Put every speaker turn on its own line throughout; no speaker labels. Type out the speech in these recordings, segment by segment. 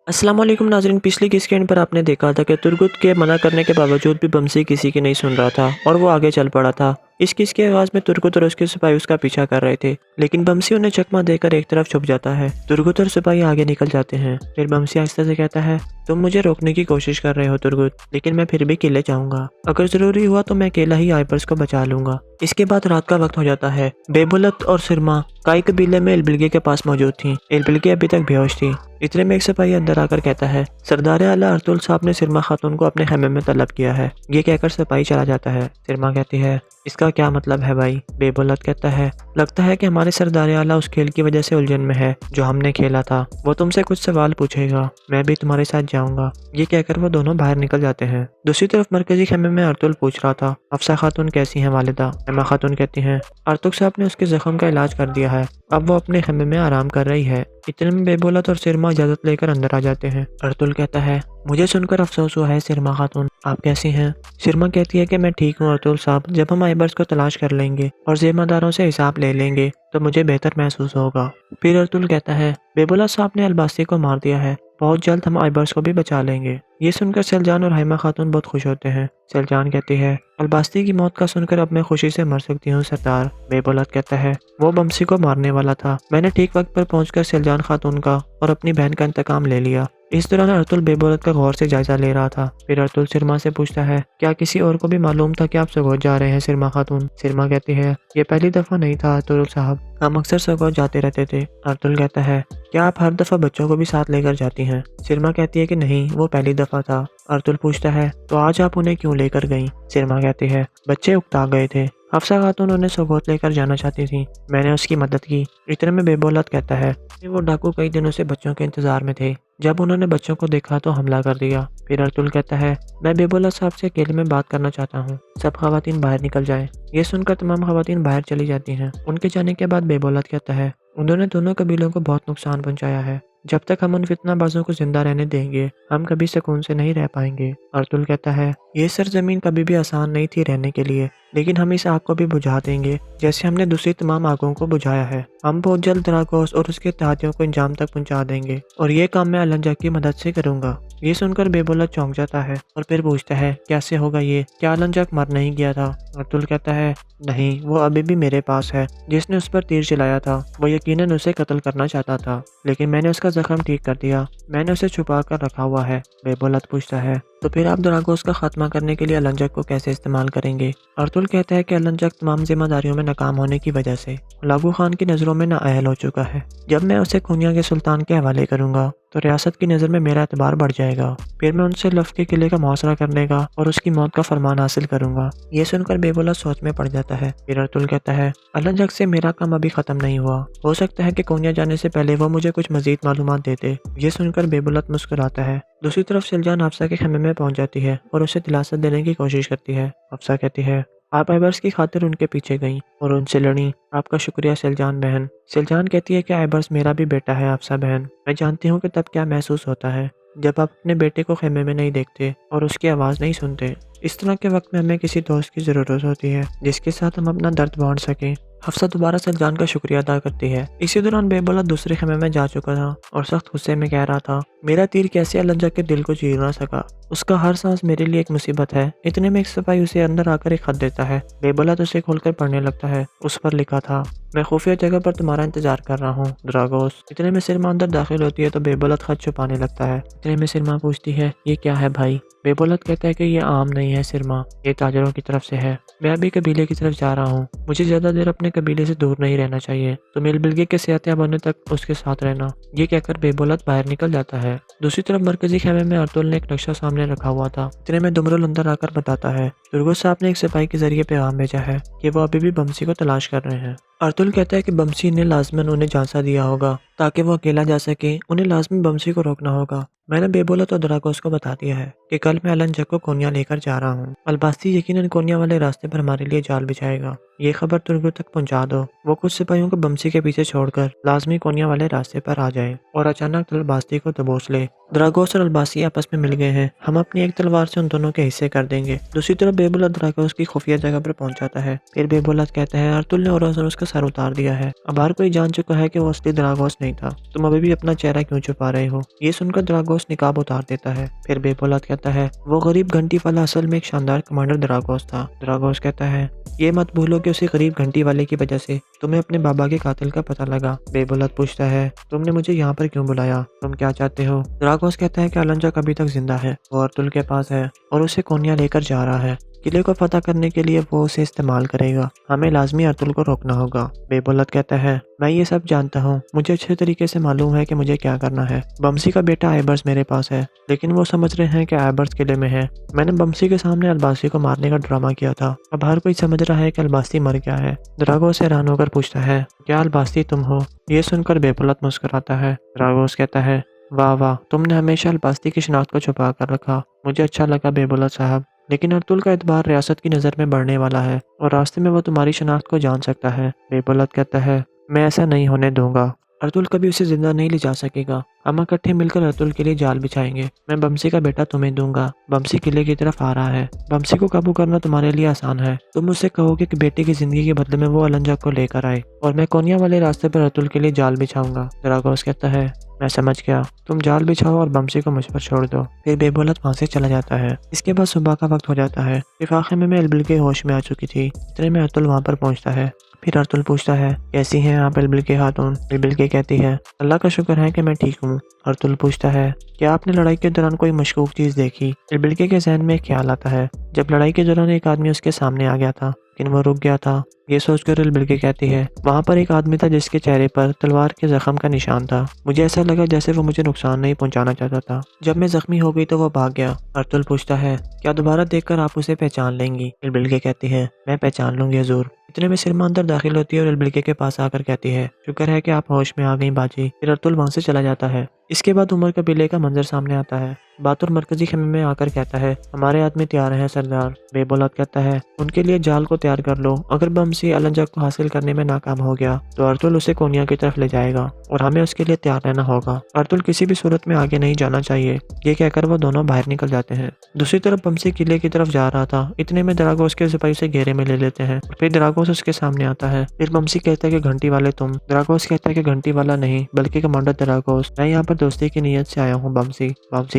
अस्सलाम वालेकुम नाज़रीन, पिछली किस के एंड पर आपने देखा था कि तुरगुत के मना करने के बावजूद भी बमसी किसी की नहीं सुन रहा था और वो आगे चल पड़ा था। इस किस की आवाज़ में तुरगुत और उसके सिपाही उसका पीछा कर रहे थे, लेकिन बमसी उन्हें चकमा देकर एक तरफ छुप जाता है। तुरगुत और सिपाही आगे निकल जाते हैं। फिर बमसी आहिस्ते से कहता है, तुम मुझे रोकने की कोशिश कर रहे हो तुरगुत, लेकिन मैं फिर भी किले जाऊंगा। अगर जरूरी हुआ तो मैं अकेला ही आइबर्स को बचा लूंगा। इसके बाद रात का वक्त हो जाता है। बेबुलत और सिरमा काई कबीले में एलबिलगे के पास मौजूद थी। एलबिलगे अभी तक बेहोश थी। इतने में एक सिपाही अंदर आकर कहता है, सरदार आला अर्तुल साहब ने सिरमा खातून को अपने खेमे में तलब किया है। ये कहकर सिपाही चला जाता है। सिरमा कहती है, इसका क्या मतलब है भाई? बेबुलत कहता है, लगता है कि हमारे सरदार आला उस खेल की वजह से उलझन में है जो हमने खेला था। वो तुमसे कुछ सवाल पूछेगा, मैं भी तुम्हारे साथ जाऊंगा। ये कहकर वो दोनों बाहर निकल जाते हैं। दूसरी तरफ मरकजी खेमे में अर्तुल पूछ रहा था, अफसा खातून कैसी हैं वालिदा? एमा खातून कहती हैं, अर्तुल साहब ने उसके जख्म का इलाज कर दिया है, अब वो अपने खेमे में आराम कर रही है। इतने में बेबुलत और सिरमा इजाजत लेकर अंदर आ जाते हैं। अर्तुल कहता है, मुझे सुनकर अफसोस हुआ है सिरमा खातून, आप कैसी हैं? सिरमा कहती है कि मैं ठीक हूँ अर्तुल साहब, जब हम आइबर्स को तलाश कर लेंगे और जिम्मेदारों से हिसाब ले लेंगे तो मुझे बेहतर महसूस होगा। फिर अर्तुल कहता है, बेबुलत साहब ने अलबासी को मार दिया है, बहुत जल्द हम आइबर्स को भी बचा लेंगे। ये सुनकर सलजान और हैमा खातून बहुत खुश होते हैं। सलजान कहती है, अलबास्ती की मौत का सुनकर अब मैं खुशी से मर सकती हूँ सरदार। बेबुलत कहता है, वो बमसी को मारने वाला था, मैंने ठीक वक्त पर पहुंचकर सलजान खातून का और अपनी बहन का इंतकाम ले लिया। इस दौरान अर्तुल बेबुलत का गौर से जायजा ले रहा था। फिर अर्तुल सिरमा से पूछता है, क्या किसी और को भी मालूम था कि आप सगोत जा रहे हैं सिरमा खातून? सिरमा कहती है, ये पहली दफा नहीं था अर्तुल साहब, हम अक्सर सगोत जाते रहते थे। अर्तुल कहता है, क्या आप हर दफा बच्चों को भी साथ लेकर जाती हैं? सिरमा कहती है कि नहीं, वो पहली दफा था। अर्तुल पूछता है, तो आज आप उन्हें क्यों लेकर गईं? सिरमा कहती है, बच्चे उकता गए थे, हफ्सा खातून उन्हें सगोत लेकर जाना चाहती थी, मैंने उसकी मदद की। इतने में बेबुलत कहता है कि वो डाकू कई दिनों से बच्चों के इंतजार में थे, जब उन्होंने बच्चों को देखा तो हमला कर दिया। फिर अर्तुल कहता है, मैं बेबुलत साहब से अकेले में बात करना चाहता हूँ, सब खवातीन बाहर निकल जाएं। ये सुनकर तमाम खवातीन बाहर चली जाती हैं। उनके जाने के बाद बेबुलत कहता है, उन्होंने दोनों कबीलों को बहुत नुकसान पहुंचाया है, जब तक हम उन फितनाबाजों को जिंदा रहने देंगे हम कभी सुकून से नहीं रह पाएंगे। अर्तुल कहता है, ये सरजमीन कभी भी आसान नहीं थी रहने के लिए, लेकिन हम इस आग को भी बुझा देंगे जैसे हमने दूसरी तमाम आगों को बुझाया है। हम बहुत जल्द दरागोस और उसके इत्तेहादियों को इंजाम तक पहुंचा देंगे और ये काम मैं अलंजा की मदद से करूंगा। ये सुनकर बेबुलत चौंक जाता है और फिर पूछता है, कैसे होगा ये? क्या अलंजक मर नहीं गया था? अर्तुल कहता है, नहीं, वो अभी भी मेरे पास है। जिसने उस पर तीर चलाया था वो यकीनन उसे कत्ल करना चाहता था, लेकिन मैंने उसका जख्म ठीक कर दिया, मैंने उसे छुपा कर रखा हुआ है। बेबुलत पूछता है, तो फिर आप दरागोस का खात्मा करने के लिए अलंजक को कैसे इस्तेमाल करेंगे? अर्तुल कहता है कि अलंजक तमाम जिम्मेदारियों में नाकाम होने की वजह से लागू खान की नज़रों में नाअहल हो चुका है। जब मैं उसे खुनिया के सुल्तान के हवाले करूंगा तो रियासत की नज़र में मेरा एतबार बढ़ जाएगा। फिर मैं उनसे लफ के किले का मुहासरा करने का और उसकी मौत का फरमान हासिल करूंगा। ये सुनकर बेबुलत सोच में पड़ जाता है। फिर अर्तुल कहता है, अलंजक से मेरा काम अभी खत्म नहीं हुआ, हो सकता है कि खुनिया जाने से पहले वो मुझे कुछ मजीद मालूमात देते। ये सुनकर बेबुलत मुस्कुराता है। दूसरी तरफ सलजान हफ्सा के खेमे में पहुंच जाती है और उसे दिलासा देने की कोशिश करती है। हफ्सा कहती है, आप आइबर्स की खातिर उनके पीछे गईं और उनसे लड़ी, आपका शुक्रिया सलजान बहन। सलजान कहती है कि आइबर्स मेरा भी बेटा है हफ्सा बहन, मैं जानती हूँ कि तब क्या महसूस होता है जब आप अपने बेटे को खेमे में नहीं देखते और उसकी आवाज़ नहीं सुनते। इस तरह के वक्त में हमें किसी दोस्त की ज़रूरत होती है जिसके साथ हम अपना दर्द बांट सकें। हफ्सा दोबारा सलजान का शुक्रिया अदा करती है। इसी दौरान बेबुलत दूसरे खेमे में जा चुका था और सख्त गुस्से में कह रहा था, मेरा तीर कैसे अलंजक के दिल को चीर ना सका, उसका हर सांस मेरे लिए एक मुसीबत है। इतने में एक सिपाही उसे अंदर आकर एक खत देता है। बेबुलत उसे खोलकर पढ़ने लगता है। उस पर लिखा था, मैं खुफिया जगह पर तुम्हारा इंतजार कर रहा हूँ दरागोस। इतने में सिरमा अंदर दाखिल होती है तो बेबुलत खत छुपाने लगता है। इतने में सिरमा पूछती है, ये क्या है भाई? बेबुलत कहता है कि ये आम नहीं है सिरमा, ये ताजरों की तरफ से है। मैं अभी कबीले की तरफ जा रहा हूँ, मुझे ज्यादा देर अपने कबीले से दूर नहीं रहना चाहिए, तो मिलबिलगे के सेहतियाब होने तक उसके साथ रहना। ये कहकर बेबुलत बाहर निकल जाता है। दूसरी तरफ मरकजी खेमे में अर्तुल ने एक नक्शा सामने रखा हुआ था। इतने में दुमरुल अंदर आकर बताता है, तुरगुत साहब ने एक सिपाही के जरिए पैगाम भेजा है कि वो अभी भी बमसी को तलाश कर रहे हैं। अर्तुल कहता है कि बमसी ने लाजमन उन्हें झांसा दिया होगा ताकि वो अकेला जा सके, उन्हें लाजमी बमसी को रोकना होगा। मैंने बेबोलत और दरागोस को बता दिया है कि कल मैं एलन जग को कोन्या लेकर जा रहा हूँ। अलबास्ती यकीनन कोन्या वाले रास्ते पर हमारे लिए जाल बिछाएगा। ये खबर तुर्गुत तक पहुंचा दो। वो कुछ सिपाहियों को बमसी के पीछे छोड़कर लाजमी कोन्या वाले रास्ते पर आ जाए और अचानक अलबास्ती को दबोच ले। दरागोस और अलबास्ती आपस में मिल गए हैं। हम अपनी एक तलवार से उन दोनों के हिस्से कर देंगे। दूसरी तरफ बेबोलत दरागोस की खुफिया जगह पर पहुंच जाता है। फिर बेबोलत कहता है अर्तुल ने और उसका सर उतार दिया है। अब हर कोई जान चुका है कि वो असली दरागोस नहीं था। तुम अभी भी अपना चेहरा क्यों छुपा रहे हो? ये सुनकर दरागोस निकाब उतार देता है। फिर बेबोलत कहता है वो गरीब घंटी वाला असल में एक शानदार कमांडर दरागोस था। दरागोस कहता है ये मत भूलो कि उसी गरीब घंटी वाले की वजह से तुम्हें अपने बाबा के कातिल का पता लगा। बेबोलत पूछता है तुमने मुझे यहाँ पर क्यों बुलाया? तुम क्या चाहते हो? दरागोस कहता है कि अलंजक अभी तक जिंदा है, वो अर्तुल के पास है और उसे कोन्या लेकर जा रहा है। किले को फतह करने के लिए वो उसे इस्तेमाल करेगा। हमें लाजमी अर्तुल को रोकना होगा। बेबोलत कहता है मैं ये सब जानता हूँ, मुझे अच्छे तरीके से मालूम है कि मुझे क्या करना है। बमसी का बेटा आइबर्स मेरे पास है, लेकिन वो समझ रहे हैं कि आइबर्स किले में है। मैंने बमसी के सामने अलबासी को मारने का ड्रामा किया था। अब हर कोई समझ रहा है कि अलबासी मर गया है। दरागोस हैरान होकर पूछता है क्या अलबासी तुम हो? ये सुनकर बेबोलत मुस्कुराता है। दरागोस कहता है वाह वाह, तुमने हमेशा अलबास्ती की शिनाख्त को छुपा कर रखा। मुझे अच्छा लगा बेबोलत साहब, लेकिन अर्तुल का एतबार रियासत की नज़र में बढ़ने वाला है और रास्ते में वो तुम्हारी शनाख्त को जान सकता है। बेबोलत कहता है मैं ऐसा नहीं होने दूंगा। अर्तुल कभी उसे जिंदा नहीं ले जा सकेगा। हम इकट्ठे मिलकर अर्तुल के लिए जाल बिछाएंगे। मैं बमसी का बेटा तुम्हें दूंगा। बमसी किले की तरफ आ रहा है। बमसी को काबू करना तुम्हारे लिए आसान है। तुम उससे कहोगे कि बेटे की जिंदगी के बदले में वो अलंजक को लेकर आए और मैं कोन्या वाले रास्ते पर अर्तुल के लिए जाल बिछाऊंगा। दरागोस कहता है मैं समझ गया, तुम जाल बिछाओ और बमसी को मुझ पर छोड़ दो। फिर बेबोलत वहां से चला जाता है। इसके बाद सुबह का वक्त हो जाता है। लिफाफे में एल्बिल के होश में आ चुकी थी। इतने में अर्तुल वहां पर पहुंचता है। फिर अर्तुल पूछता है कैसी हैं आप एल्बिल के खातून? एल्बिल के कहती है अल्लाह का शुक्र है कि मैं ठीक हूँ। अर्तुल पूछता है क्या आपने लड़ाई के दौरान कोई मशकूक चीज देखी? एल्बिल के जहन में एक ख्याल आता है जब लड़ाई के दौरान एक आदमी उसके सामने आ गया था, लेकिन वो रुक गया था। ये सोचकर एल्बिल कहती है वहाँ पर एक आदमी था जिसके चेहरे पर तलवार के जख्म का निशान था। मुझे ऐसा लगा जैसे वो मुझे नुकसान नहीं पहुंचाना चाहता था। जब मैं जख्मी हो गई तो वो भाग गया। अर्तुल पूछता है क्या दोबारा देखकर आप उसे पहचान लेंगी? एल्बिल कहती है मैं पहचान लूंगी हजूर। इतने में सिरमा अंदर दाखिल होती है और एल्बिल के पास आकर कहती है शुक्र है कि आप होश में आ गई बाजी। फिर अर्तुल वहां से चला जाता है। इसके बाद उमर कबीले का मंजर सामने आता है। बातुर मरकजी खेमे में आकर कहता है हमारे आदमी तैयार हैं सरदार। बेबोलत कहता है उनके लिए जाल को तैयार कर लो। अगर बमसी अलंजक को हासिल करने में नाकाम हो गया तो अर्तुल उसे कोन्या की तरफ ले जाएगा और हमें उसके लिए तैयार रहना होगा। अर्तुल किसी भी सूरत में आगे नहीं जाना चाहिए। ये कहकर वो दोनों बाहर निकल जाते हैं। दूसरी तरफ बमसी किले की तरफ जा रहा था। इतने में दरागोस के सिपाही उसे घेरे में ले लेते हैं। फिर दरागोस उसके सामने आता है। फिर बमसी कहता है कि घंटी वाले तुम? दरागोस कहता है कि घंटी वाला नहीं बल्कि कमांडर दरागोस, मैं यहाँ पर दोस्ती की नीयत से आया हूँ। बमसी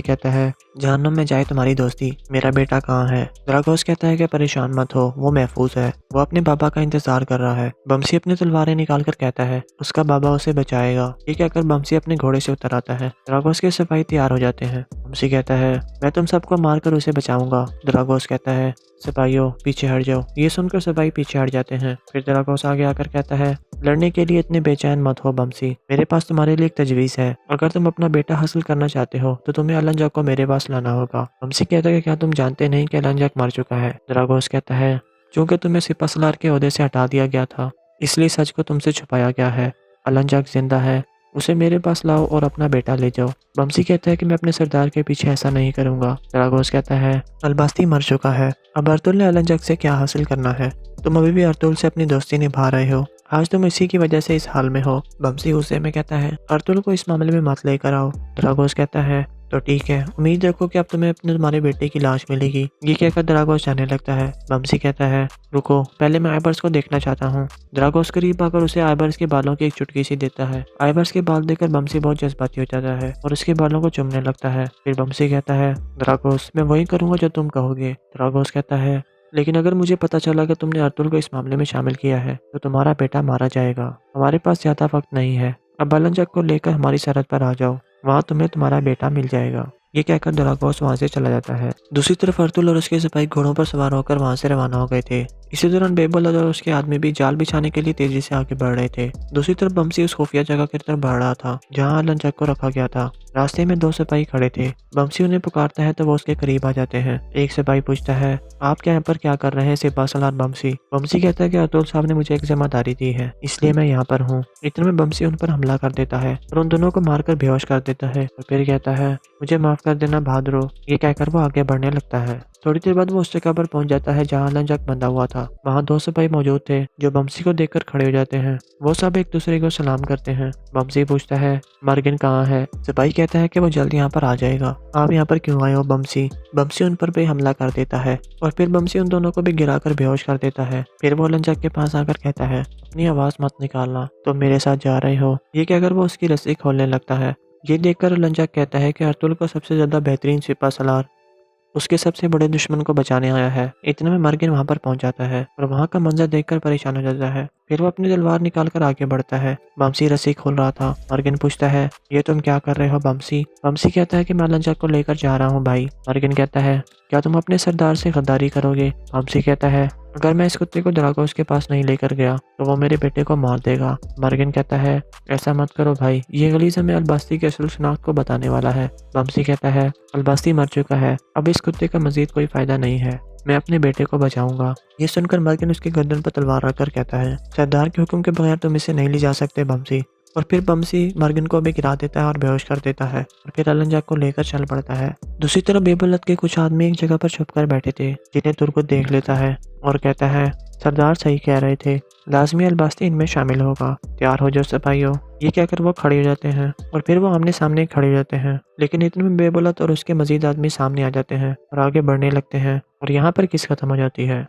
कहता है जहन्नुम में जाए तुम्हारी दोस्ती, मेरा बेटा कहाँ है? दरागोस कहता है कि परेशान मत हो, वो महफूज है, वो अपने बाबा का इंतजार कर रहा है। बमसी अपनी तलवारें निकाल कर कहता है उसका बाबा उसे बचाएगा। ये कहकर बमसी अपने घोड़े से उतर आता है। दरागोस के सिपाही तैयार हो जाते हैं। बमसी कहता है मैं तुम सबको मारकर उसे बचाऊंगा। दरागोस कहता है सिपाहियों पीछे हट जाओ। ये सुनकर सिपाही पीछे हट जाते हैं। फिर दरागोस आगे आकर कहता है लड़ने के लिए इतने बेचैन मत हो बमसी, मेरे पास तुम्हारे लिए एक तजवीज़ है। अगर तुम अपना बेटा हासिल करना चाहते हो तो तुम्हें अलंजक को मेरे पास लाना होगा। बमसी कहता है क्या तुम जानते नहीं कि अलंजक मर चुका है? दरागोस कहता है चूंकि तुम्हें सिपहसालार के ओहदे से हटा दिया गया था इसलिए सच को तुमसे छुपाया गया है। अलंजक जिंदा है, उसे मेरे पास लाओ और अपना बेटा ले जाओ। बमसी कहता है कि मैं अपने सरदार के पीछे ऐसा नहीं करूंगा। दरागोस कहता है अलबास्ती मर चुका है, अब अर्तुल ने अलंजक से क्या हासिल करना है? तुम अभी भी अर्तुल से अपनी दोस्ती निभा रहे हो, आज तुम इसी की वजह से इस हाल में हो। बमसी गुस्से में कहता है अर्तुल को इस मामले में मत लेकर आओ। दरागोस कहता है तो ठीक है, उम्मीद रखो कि अब तुम्हारे बेटे की लाश मिलेगी। ये कहकर दरागोस जाने लगता है। बमसी कहता है रुको, पहले मैं आइबर्स को देखना चाहता हूँ। दरागोस करीब आकर उसे आइबर्स के बालों की एक चुटकी सी देता है। आइबर्स के बाल देखकर बमसी बहुत जज्बाती हो जाता है और उसके बालों को चूमने लगता है। फिर बमसी कहता है दरागोस मैं वही करूंगा जो तुम कहोगे। दरागोस कहता है लेकिन अगर मुझे पता चला कि तुमने अर्तुल को इस मामले में शामिल किया है तो तुम्हारा बेटा मारा जाएगा। हमारे पास ज्यादा वक्त नहीं है, अब अलंजक को लेकर हमारी सरहद पर आ जाओ, वहाँ तुम्हें तुम्हारा बेटा मिल जाएगा। ये कहकर दरागोस वहाँ से चला जाता है। दूसरी तरफ अर्तुल और उसके सिपाही घोड़ों पर सवार होकर वहाँ से रवाना हो गए थे। इसी दौरान बेबोलत और उसके आदमी भी जाल बिछाने के लिए तेजी से आगे बढ़ रहे थे। दूसरी तरफ बमसी उस खुफिया जगह की तरफ बढ़ रहा था जहाँ अलन जग को रखा गया था। रास्ते में 2 सिपाही खड़े थे। बमसी उन्हें पुकारता है तो वो उसके करीब आ जाते हैं। एक सिपाही पूछता है, आप क्या यहाँ पर क्या कर रहे हैं सिपा सलार बमसी? बमसी कहता है कि अतुल साहब ने मुझे एक जिम्मेदारी दी है, इसलिए मैं यहाँ पर हूँ। इतने में बमसी उन पर हमला कर देता है और उन दोनों को मारकर बेहोश कर देता है और फिर कहता है, मुझे माफ कर देना बहादुरो। ये कहकर वो आगे बढ़ने लगता है। थोड़ी देर बाद वो उस जगह पर पहुंच जाता है जहाँ अलन जग बंधा हुआ था। वहाँ 2 सिपाही मौजूद थे जो बमसी को देखकर खड़े हो जाते हैं। वो सब एक दूसरे को सलाम करते हैं। बमसी पूछता है, मर्गिन कहाँ है? सिपाही कहता है कि वो जल्द यहाँ पर आ जाएगा। आप यहाँ पर क्यों आए हो बमसी? बमसी उन पर भी हमला कर देता है और फिर बमसी उन दोनों को भी गिराकर बेहोश कर देता है। फिर वो अलन जग के पास आकर कहता है, अपनी आवाज मत निकालना, तो मेरे साथ जा रहे हो। ये कहकर वो उसकी रस्सी खोलने लगता है। ये देखकर अलन जग कहता है कि अर्तुल को सबसे ज्यादा बेहतरीन सिपा सलार उसके सबसे बड़े दुश्मन को बचाने आया है। इतने में मर्गिन वहां पर पहुंच जाता है और वहां का मंजर देखकर परेशान हो जाता है। फिर वो अपनी तलवार निकालकर आगे बढ़ता है। बमसी रस्सी खोल रहा था। मर्गिन पूछता है, ये तुम क्या कर रहे हो बमसी? बमसी कहता है कि मैं अलन जग को लेकर जा रहा हूँ भाई। मर्गिन कहता है, क्या तुम अपने सरदार से गद्दारी करोगे? बमसी कहता है, अगर मैं इस कुत्ते को ड्रागोस के पास नहीं लेकर गया तो वो मेरे बेटे को मार देगा। मर्गिन कहता है, ऐसा मत करो भाई, ये गलीज़ हमें अलबास्ती के असल शनाख्त को बताने वाला है। बमसी कहता है, अलबास्ती मर चुका है, अब इस कुत्ते का मजीद कोई फायदा नहीं है, मैं अपने बेटे को बचाऊंगा। ये सुनकर मर्गिन उसकी गर्दन पर तलवार रखकर कहता है, सरदार के हुक्म के बगैर तुम इसे नहीं ले जा सकते बमसी। और फिर बमसी मर्गिन को भी गिरा देता है और बेहोश कर देता है और फिर अलन जग को लेकर चल पड़ता है। दूसरी तरफ बेबुलत के कुछ आदमी एक जगह पर छुपकर बैठे थे जिन्हें तुर्गुत देख लेता है और कहता है, सरदार सही कह रहे थे, लाजमी अलबास्ती इनमें शामिल होगा, तैयार हो जाओ सिपाहियों। ये कहकर वो खड़े हो जाते हैं और फिर वो आमने सामने खड़े हो जाते हैं। लेकिन इतने में बेबुलत और उसके मजीद आदमी सामने आ जाते हैं और आगे बढ़ने लगते हैं और यहाँ पर किस खत्म हो जाती है।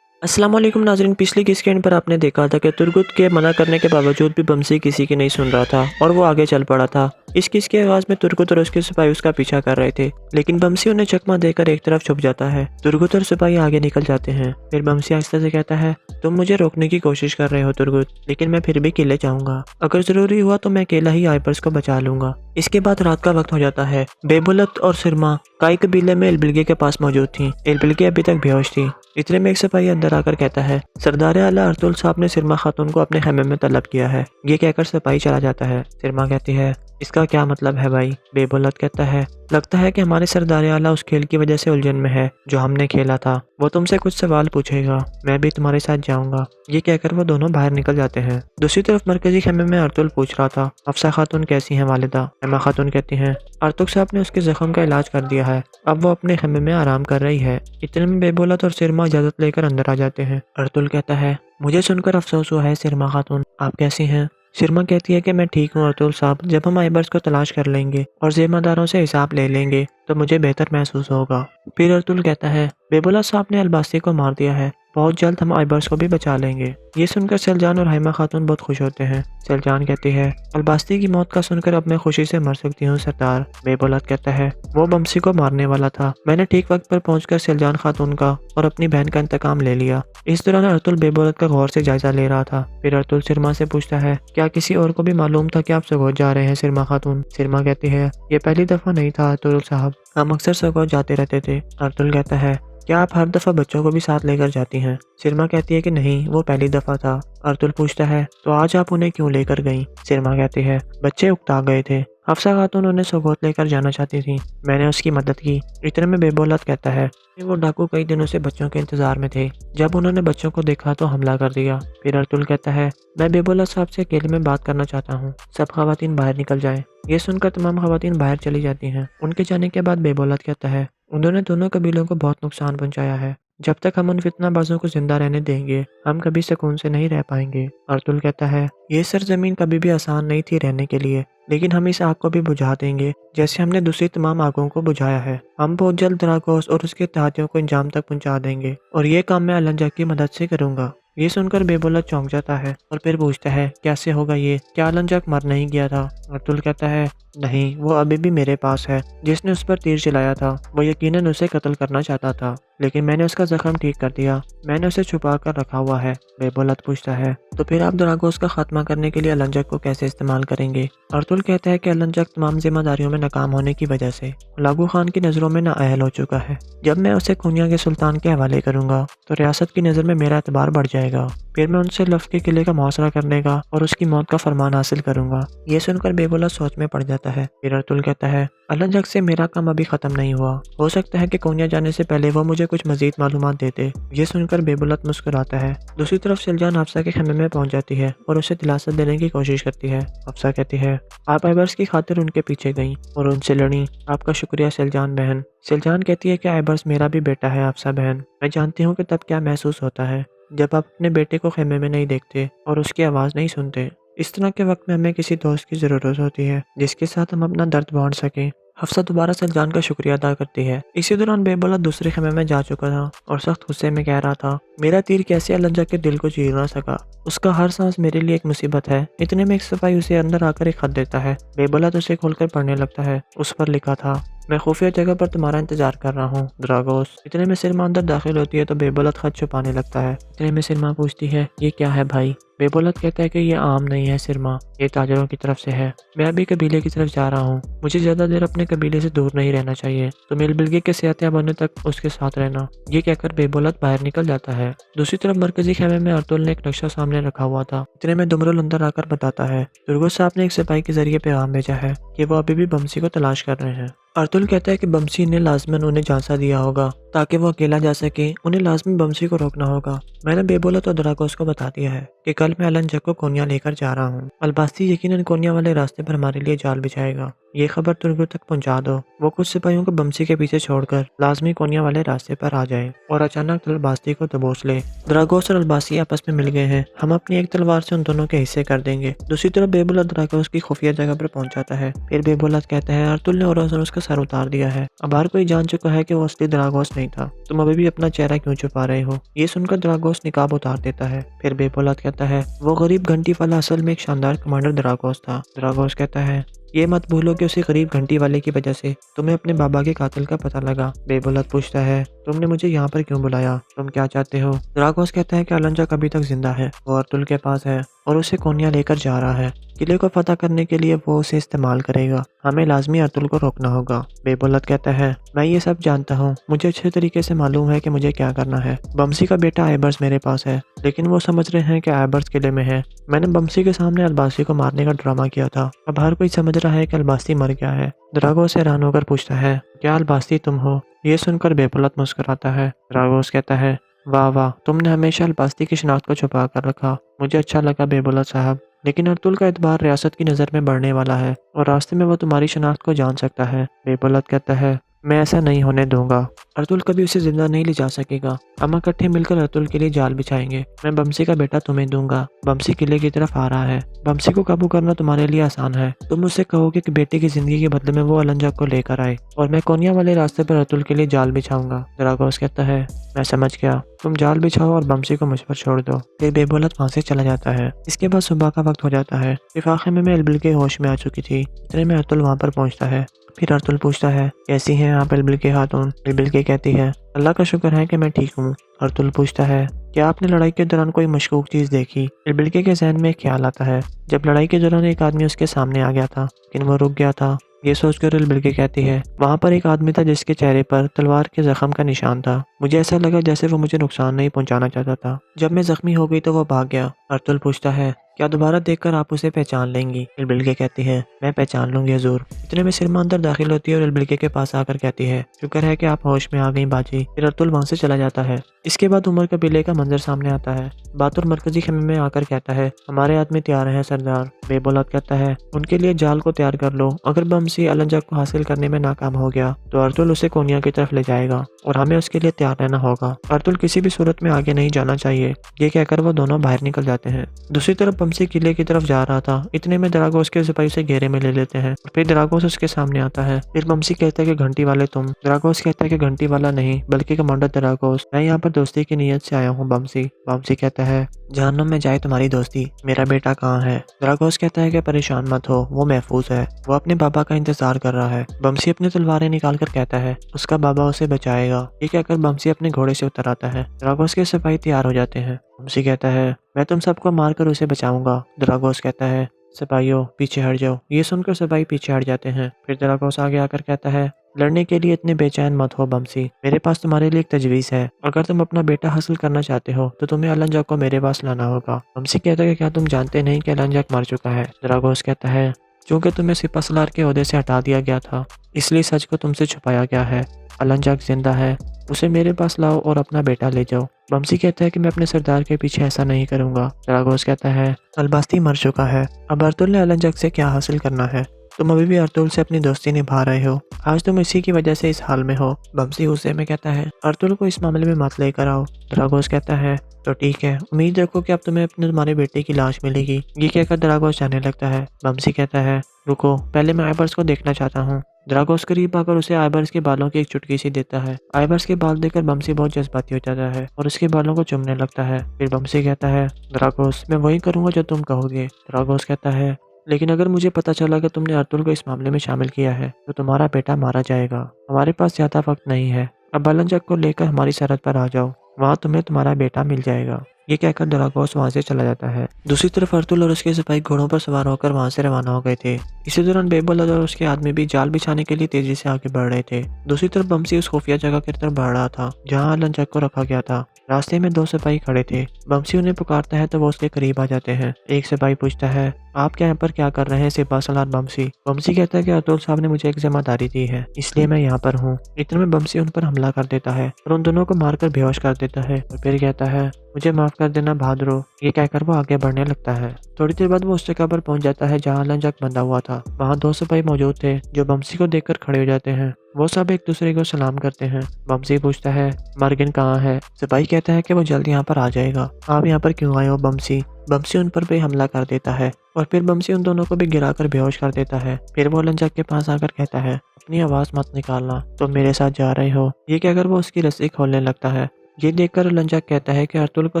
अस्सलाम वालेकुम नाज़रीन, पिछली किस के एंड पर आपने देखा था कि तुर्गुत के मना करने के बावजूद भी बमसी किसी की नहीं सुन रहा था और वो आगे चल पड़ा था। इस किस के आवाज़ में तुर्गुत और उसके सिपाही उसका पीछा कर रहे थे, लेकिन बमसी उन्हें चकमा देकर एक तरफ छुप जाता है। तुर्गुत और सिपाही आगे निकल जाते हैं। फिर बमसी आहिस्ता से कहता है, तुम मुझे रोकने की कोशिश कर रहे हो तुर्गुत, लेकिन मैं फिर भी किले जाऊंगा। अगर जरूरी हुआ तो मैं अकेला ही आइबर्स को बचा लूंगा। इसके बाद रात का वक्त हो जाता है। बेबुलत और सिरमा काई कबीले में एलबिलगे के पास मौजूद थी। एलबिलगे अभी तक बेहोश थी। इतने में एक सिपाही अंदर आकर कहता है, सरदार आला अर्तुल साहब ने सिरमा खातून को अपने खेमे में तलब किया है। ये कहकर सिपाही चला जाता है। सिरमा कहती है, इसका क्या मतलब है भाई? बेबुलत कहता है, लगता है कि हमारे सरदार आला उस खेल की वजह से उलझन में है जो हमने खेला था। वो तुमसे कुछ सवाल पूछेगा, मैं भी तुम्हारे साथ जाऊंगा। ये कहकर वो दोनों बाहर निकल जाते हैं। दूसरी तरफ मरकजी खेमे में अर्तुल पूछ रहा था, अफसा खातून कैसी हैं वालिदा? हेमा खातून कहती हैं, अर्तुल साहब ने उसके जख्म का इलाज कर दिया है, अब वो अपने खेमे में आराम कर रही है। इतने में बेबुलत और सिरमा इजाजत लेकर अंदर आ जाते हैं। अर्तुल कहता है, मुझे सुनकर अफसोस हुआ है सिरमा खातून, आप कैसी हैं? सिरमा कहती है कि मैं ठीक हूँ अर्तुल साहब, जब हम आइबर्स को तलाश कर लेंगे और जिम्मेदारों से हिसाब ले लेंगे तो मुझे बेहतर महसूस होगा। फिर अर्तुल कहता है, बेबुलत साहब ने अलबास्ती को मार दिया है, बहुत जल्द हम आइबर्स को भी बचा लेंगे। ये सुनकर सलजान और हैमा खातून बहुत खुश होते हैं। सलजान कहती है, अलबास्ती की मौत का सुनकर अब मैं खुशी से मर सकती हूँ सरदार। बेबुलत कहता है, वो बमसी को मारने वाला था, मैंने ठीक वक्त पर पहुंचकर सलजान खातून का और अपनी बहन का इंतकाम ले लिया। इस दौरान अर्तुल बेबुलत का गौर से जायजा ले रहा था। फिर अर्तुल सिरमा से पूछता है, क्या किसी और को भी मालूम था कि आप सगोत जा रहे हैं सिरमा खातून? सिरमा कहती है, ये पहली दफा नहीं था अर्तुल साहब, हम अक्सर सगोत जाते रहते थे। अर्तुल कहता है, क्या आप हर दफा बच्चों को भी साथ लेकर जाती हैं? सिरमा कहती है कि नहीं, वो पहली दफा था। अर्तुल पूछता है, तो आज आप उन्हें क्यों लेकर गईं? सिरमा कहती है, बच्चे उकता गए थे, हफ्सा खातून उन्हें सगोत लेकर जाना चाहती थी, मैंने उसकी मदद की। इतने में बेबुलत कहता है, वो डाकू कई दिनों से बच्चों के इंतजार में थे, जब उन्होंने बच्चों को देखा तो हमला कर दिया। फिर अर्तुल कहता है, मैं बेबुलत साहब से अकेले में बात करना चाहता हूँ, सब खवातीन बाहर निकल जाएं। ये सुनकर तमाम खवातीन बाहर चली जाती हैं। उनके जाने के बाद बेबुलत कहता है, उन्होंने दोनों कबीलों को बहुत नुकसान पहुंचाया है, जब तक हम उन फितनाबाजों को जिंदा रहने देंगे हम कभी सुकून से नहीं रह पाएंगे। अर्तुल कहता है, ये सरजमीन कभी भी आसान नहीं थी रहने के लिए, लेकिन हम इस आग को भी बुझा देंगे जैसे हमने दूसरी तमाम आगों को बुझाया है। हम बहुत जल्द द्रागोस और उसके इत्तेहादियों को इंजाम तक पहुंचा देंगे और ये काम मैं अलन जग की मदद से करूंगा। ये सुनकर बेबुलत चौंक जाता है और फिर पूछता है, कैसे होगा ये? क्या अलन जग मर नहीं गया था? अर्तुल कहता है, नहीं, वो अभी भी मेरे पास है। जिसने उस पर तीर चलाया था वो यकीनन उसे कत्ल करना चाहता था। लेकिन मैंने उसका जख्म ठीक कर दिया। मैंने उसे छुपा कर रखा हुआ है। बेबोलत पूछता है, तो फिर आप दरागोस का खात्मा करने के लिए अलंजक को कैसे इस्तेमाल करेंगे? अर्तुल कहता है कि अलंजक तमाम जिम्मेदारियों में नाकाम होने की वजह से हुलागू खान की नज़रों में नाअहल हो चुका है। जब मैं उसे कोनिया के सुल्तान के हवाले करूंगा तो रियासत की नज़र में मेरा एतबार बढ़ जाएगा। फिर मैं उनसे लफ के किले का मुहासरा करने का और उसकी मौत का फरमान हासिल करूंगा। ये सुनकर बेबोलत सोच में पड़ जाता है। फिर अर्तुल कहता है, अलंजक से मेरा काम अभी खत्म नहीं हुआ। हो सकता है कि कोनिया जाने से पहले वो मुझे कुछ मजीद मालूमात देते। ये सुनकर बेबोलत मुस्कुराता है। दूसरी तरफ शिलजान हफ्सा के खेमे में पहुंच जाती है और उसे दिलासा देने की कोशिश करती है। हफ्सा कहती है, आप आइबर्स की खातिर उनके पीछे गई और उनसे लड़ी। आपका शुक्रिया शिलजान बहन। शिलजान कहती है कि आइबर्स मेरा भी बेटा है हफ्सा बहन। मैं जानती हूँ कि तब क्या महसूस होता है जब आप अपने बेटे को खेमे में नहीं देखते और उसकी आवाज़ नहीं सुनते। इस तरह के वक्त में हमें किसी दोस्त की ज़रूरत होती है जिसके साथ हम अपना दर्द बांट सकें। हफ्सा दोबारा शिलजान का शुक्रिया अदा करती है। इसी दौरान बेबोलत दूसरे खेमे में जा चुका था और सख्त गुस्से में कह रहा था, मेरा तीर कैसे अलंजक के दिल को चीर ना सका। उसका हर सांस मेरे लिए एक मुसीबत है। इतने में एक सिपाही उसे अंदर आकर एक खत देता है। बेबोलत उसे खोलकर पढ़ने लगता है। उस पर लिखा था, मैं खुफिया जगह पर तुम्हारा इंतजार कर रहा हूँ द्रागोस। इतने में सिरमा अंदर दाखिल होती है तो बेबोलत खत छुपाने लगता है। इतने में सिरमा पूछती है, ये क्या है भाई? बेबोलत कहता है कि ये आम नहीं है सिरमा, ये ताजरों की तरफ से है। मैं अभी कबीले की तरफ जा रहा हूँ। मुझे ज्यादा देर अपने कबीले से दूर नहीं रहना चाहिए। तो मिलबिलगे के सेहतियाब होने तक उसके साथ रहना। ये कहकर बेबोलत बाहर निकल जाता है। दूसरी तरफ मरकजी खेमे में अर्तुल ने एक नक्शा सामने रखा हुआ था। इतने में दुमरुल अंदर आकर बताता है, तुर्गुस साहब ने एक सिपाही के जरिए पैगाम भेजा है कि वो अभी भी बमसी को तलाश कर रहे हैं। अर्तुल कहता है कि बमसी ने लाजमन उन्हें झांसा दिया होगा ताकि वो अकेला जा सके। उन्हें लाजमी बमसी को रोकना होगा। मैंने बेबोलत और दरागोस को बता दिया है कि कल मैं अलंजक को कोनिया लेकर जा रहा हूँ। अलबासी यकीनन कोनिया वाले रास्ते पर हमारे लिए जाल बिछाएगा। ये खबर तुर्गुस तक पहुंचा दो। वो कुछ सिपाहियों को बमसी के पीछे छोड़कर लाजमी कोनिया वाले रास्ते पर आ जाए और अचानक अलबासी को दबोच ले। दरागोस और अलबासी आपस में मिल गए हैं। हम अपनी एक तलवार से उन दोनों के हिस्से कर देंगे। दूसरी तरफ बेबोलत दरागोस की खुफिया जगह पर पहुंच जाता है। फिर बेबोलत कहता है, अर्तुल ने और उसका सर उतार दिया है। अब हर कोई जान चुका है कि वो असली दरागोस नहीं था। तुम अभी भी अपना चेहरा क्यों छुपा रहे हो? ये सुनकर दरागोस निकाब उतार देता है। फिर बेबोलत कहता है, वो गरीब घंटी वाला असल में एक शानदार कमांडर दरागोस था। दरागोस कहता है, ये मत भूलो कि उसी गरीब घंटी वाले की वजह से तुम्हें अपने बाबा के कातिल का पता लगा। बेबोलत पूछता है, तुमने मुझे यहाँ पर क्यों बुलाया? तुम क्या चाहते हो? दरागोस कहता है कि अलंजक अभी तक जिंदा है। वो अर्तुल के पास है और उसे कोनिया लेकर जा रहा है। किले को फतह करने के लिए वो उसे इस्तेमाल करेगा। हमें लाजमी अर्तुल को रोकना होगा। बेबोलत कहता है, मैं ये सब जानता हूँ। मुझे अच्छे तरीके से मालूम है कि मुझे क्या करना है। बमसी का बेटा आइबर्स मेरे पास है, लेकिन वो समझ रहे हैं कि आइबर्स किले में है। मैंने बमसी के सामने अलबासी को मारने का ड्रामा किया था। अब हर कोई समझ रहा है कि अलबासी मर गया है। दरागोस हैरान होकर पूछता है, क्या अलबासी तुम हो? ये सुनकर बेबोलत मुस्कुराता है। दरागोस कहता है, वाह वाह, तुमने हमेशा अलबासी की शिनाख्त को छुपा कर रखा। मुझे अच्छा लगा बेबोलत साहब, लेकिन अर्तुल का एतबार रियासत की नज़र में बढ़ने वाला है और रास्ते में वो तुम्हारी शिनाख्त को जान सकता है। बेबोलत कहता है, मैं ऐसा नहीं होने दूंगा। अर्तुल कभी उसे जिंदा नहीं ले जा सकेगा। हम इकट्ठे मिलकर अर्तुल के लिए जाल बिछाएंगे। मैं बमसी का बेटा तुम्हें दूंगा। बमसी किले की तरफ आ रहा है। बमसी को काबू करना तुम्हारे लिए आसान है। तुम उससे कहोगे कि बेटे की जिंदगी के बदले में वो अलंजक को लेकर आए और मैं कोनिया वाले रास्ते पर अर्तुल के लिए जाल बिछाऊंगा। दरागोस कहता है, मैं समझ गया। तुम जाल बिछाओ और बमसी को मुझ पर छोड़ दो। फिर बेबोलत वहाँ से चला जाता है। इसके बाद सुबह का वक्त हो जाता है। लिफाफे में एलबिल के होश में आ चुकी थी। इतने में अर्तुल वहाँ पर पहुँचता है। फिर अर्तुल पूछता है, कैसी हैं आप एलबिल के खातून? एलबिल के कहती है, अल्लाह का शुक्र है कि मैं ठीक हूँ। अर्तुल पूछता है, क्या आपने लड़ाई के दौरान कोई मशकूक चीज़ देखी? एलबिल के जहन में एक ख्याल आता है। जब लड़ाई के दौरान एक आदमी उसके सामने आ गया था लेकिन वो रुक गया था। ये सोचकर एलबिल कहती है, वहाँ पर एक आदमी था जिसके चेहरे पर तलवार के जख्म का निशान था। मुझे ऐसा लगा जैसे वो मुझे नुकसान नहीं पहुँचाना चाहता था। जब मैं जख्मी हो गई तो वो भाग गया। अर्तुल पूछता है, क्या दोबारा देखकर आप उसे पहचान लेंगी? एलबिल कहती है, मैं पहचान लूंगी हजूर। इतने में सिरमा अंदर दाखिल होती है और एलबिल के पास आकर कहती है, शुक्र है कि आप होश में आ गई बाजी। फिर अर्तुल वहाँ से चला जाता है। इसके बाद उमर कबीले का मंजर सामने आता है। बातुर मरकजी खेमे में आकर कहता है, हमारे आदमी तैयार हैं सरदार। बेबोलत कहता है, उनके लिए जाल को तैयार कर लो। अगर बमसी अलंजक को हासिल करने में नाकाम हो गया तो अर्तुल उसे कोनिया की तरफ ले जाएगा और हमें उसके लिए तैयार रहना होगा। अर्तुल किसी भी सूरत में आगे नहीं जाना चाहिए। ये कहकर वो दोनों बाहर निकल जाते हैं। दूसरी तरफ बमसी किले की तरफ जा रहा था। इतने में दरागोस के सिपाही उसे घेरे में ले लेते हैं। फिर दरागोस उसके सामने आता है। फिर बमसी कहता है कि घंटी वाले तुम? दरागोस कहता है कि घंटी वाला नहीं बल्कि कमांडर दरागोस, मैं यहाँ पर दोस्ती की नीयत से आया हूँ बमसी। बमसी कहता है, जहन्नुम में जाए तुम्हारी दोस्ती, मेरा बेटा कहाँ है? दरागोस कहता है कि परेशान मत हो, वो महफूज है, वो अपने बाबा का इंतजार कर रहा है। बमसी अपनी तलवारें निकाल कर कहता है उसका बाबा उसे बचाएगा। ये कहकर बमसी अपने घोड़े से उतर आता है। ड्रागोस के सिपाही तैयार हो जाते हैं। बमसी कहता है मैं तुम सबको मारकर उसे बचाऊंगा। ड्रागोस कहता है सिपाहियों पीछे हट जाओ। ये सुनकर सिपाही पीछे हट जाते हैं। फिर ड्रागोस आगे आकर कहता है लड़ने के लिए इतने बेचैन मत हो बमसी, मेरे पास तुम्हारे लिए एक तजवीज़ है। अगर तुम अपना बेटा हासिल करना चाहते हो तो तुम्हें अलंजक को मेरे पास लाना होगा। बमसी कहता है क्या तुम जानते नहीं कि अलंजक मर चुका है। ड्रागोस कहता है क्योंकि तुम्हें सिपह सलार के ओहदे से हटा दिया गया था, इसलिए सच को तुमसे छुपाया गया है। अलंजक जिंदा है, उसे मेरे पास लाओ और अपना बेटा ले जाओ। बमसी कहता है कि मैं अपने सरदार के पीछे ऐसा नहीं करूंगा। ड्रागोस कहता है अलबास्ती मर चुका है, अब अर्तुल ने अलंजक से क्या हासिल करना है। तुम अभी भी अर्तुल से अपनी दोस्ती निभा रहे हो, आज तुम इसी की वजह से इस हाल में हो। बमसी गुस्से में कहता है अर्तुल को इस मामले में मत लेकर आओ। ड्रागोस कहता है तो ठीक है, उम्मीद रखो कि अब तुम्हें अपने तुम्हारे बेटे की लाश मिलेगी। ये कहकर ड्रागोस जाने लगता है। बमसी कहता है रुको, पहले मैं आइबर्स को देखना चाहता हूँ। ड्रागोस करीब आकर उसे आइबर्स के बालों की एक चुटकी सी देता है। आइबर्स के बाल देखकर बमसी बहुत जज्बाती हो जाता है और उसके बालों को चूमने लगता है। फिर बमसी कहता है ड्रागोस मैं वही करूंगा जो तुम कहोगे। ड्रागोस कहता है लेकिन अगर मुझे पता चला कि तुमने अर्तुल को इस मामले में शामिल किया है तो तुम्हारा बेटा मारा जाएगा। हमारे पास ज्यादा वक्त नहीं है, अब अलंजक को लेकर हमारी सरहद पर आ जाओ, वहाँ तुम्हें तुम्हारा बेटा मिल जाएगा। ये कहकर ड्रागोस वहाँ से चला जाता है। दूसरी तरफ अर्तुल और उसके सिपाही घोड़ों पर सवार होकर वहाँ से रवाना हो गए थे। इसी दौरान बेबोलत और उसके आदमी भी जाल बिछाने के लिए तेजी से आगे बढ़ रहे थे। दूसरी तरफ बमसी उस खुफिया जगह की तरफ बढ़ रहा था जहाँ अलंजक को रखा गया था। रास्ते में दो सिपाही खड़े थे। बमसी उन्हें पुकारता है तो वो उसके करीब आ जाते हैं। एक सिपाही पूछता है आप क्या यहाँ पर क्या कर रहे हैं सिपह सलार बमसी। बमसी कहता है कि अर्तुल साहब ने मुझे एक जिम्मेदारी दी है, इसलिए मैं यहाँ पर हूँ। इतने में बमसी उन पर हमला कर देता है और उन दोनों को मारकर बेहोश कर देता है और फिर कहता है मुझे माफ कर देना बहादुरो। ये कहकर वो आगे बढ़ने लगता है। थोड़ी देर बाद वो उस जगह पर पहुंच जाता है जहाँ अलंजक बंधा हुआ था। वहाँ दो सिपाही मौजूद थे जो बमसी को देखकर खड़े हो जाते हैं। वो सब एक दूसरे को सलाम करते हैं। बमसी पूछता है मर्गिन कहाँ है। सिपाही कहता है कि वो जल्द यहाँ पर आ जाएगा। आप यहाँ पर क्यों आए हो बमसी। बमसी उन पर भी हमला कर देता है और फिर बमसी उन दोनों को भी गिराकर बेहोश कर देता है। फिर वो अलंजक के पास आकर कहता है अपनी आवाज मत निकालना, तुम मेरे साथ जा रहे हो। ये कहकर वो उसकी रस्सी खोलने लगता है। ये देखकर अलंजक कहता है कि अर्तुल को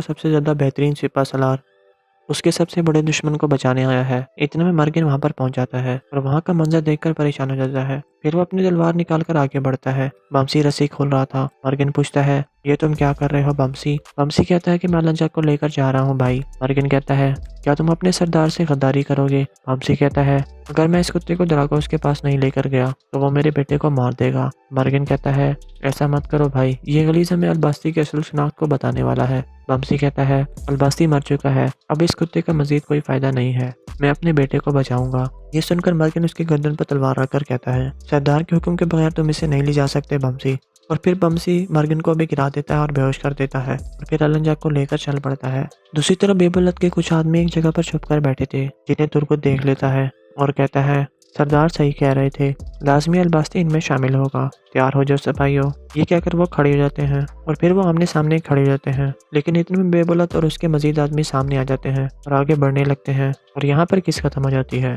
सबसे ज्यादा बेहतरीन सिपह सलार उसके सबसे बड़े दुश्मन को बचाने आया है। इतने में मर्गिन वहां पर पहुंच जाता है और वहां का मंजर देखकर परेशान हो जाता है। फिर वो अपनी तलवार निकालकर आगे बढ़ता है। बमसी रस्सी खोल रहा था। मर्गिन पूछता है ये तुम क्या कर रहे हो बमसी। बमसी कहता है कि मैं अलंजक को लेकर जा रहा हूँ भाई। मर्गिन कहता है क्या तुम अपने सरदार से गद्दारी करोगे। बमसी कहता है अगर मैं इस कुत्ते को ड्रागोस के पास नहीं लेकर गया तो वो मेरे बेटे को मार देगा। मर्गिन कहता है ऐसा मत करो भाई, ये गलीज़ हमें अलबास्ती के असल शनाख्त को बताने वाला है। बमसी कहता है अलबास्ती मर चुका है, अब इस कुत्ते का मजीद कोई फायदा नहीं है, मैं अपने बेटे को बचाऊंगा। ये सुनकर मर्गिन उसकी गर्दन पर तलवार रखकर कहता है सरदार के हुक्म के बगैर तुम इसे नहीं ले जा सकते बमसी। और फिर बमसी मर्गिन को भी गिरा देता है और बेहोश कर देता है और फिर अलंजक को लेकर चल पड़ता है। दूसरी तरफ बेबुलत के कुछ आदमी एक जगह पर छुपकर बैठे थे जिन्हें तुर्गुत देख लेता है और कहता है सरदार सही कह रहे थे, लाजमी अलबास्ती इनमें शामिल होगा, तैयार हो जाओ सिपाहियों। ये कहकर वो खड़े हो जाते हैं और फिर वो आमने सामने खड़े हो जाते हैं। लेकिन इतने में बेबुलत और उसके मजीद आदमी सामने आ जाते हैं और आगे बढ़ने लगते हैं और यहाँ पर किस खत्म हो जाती है।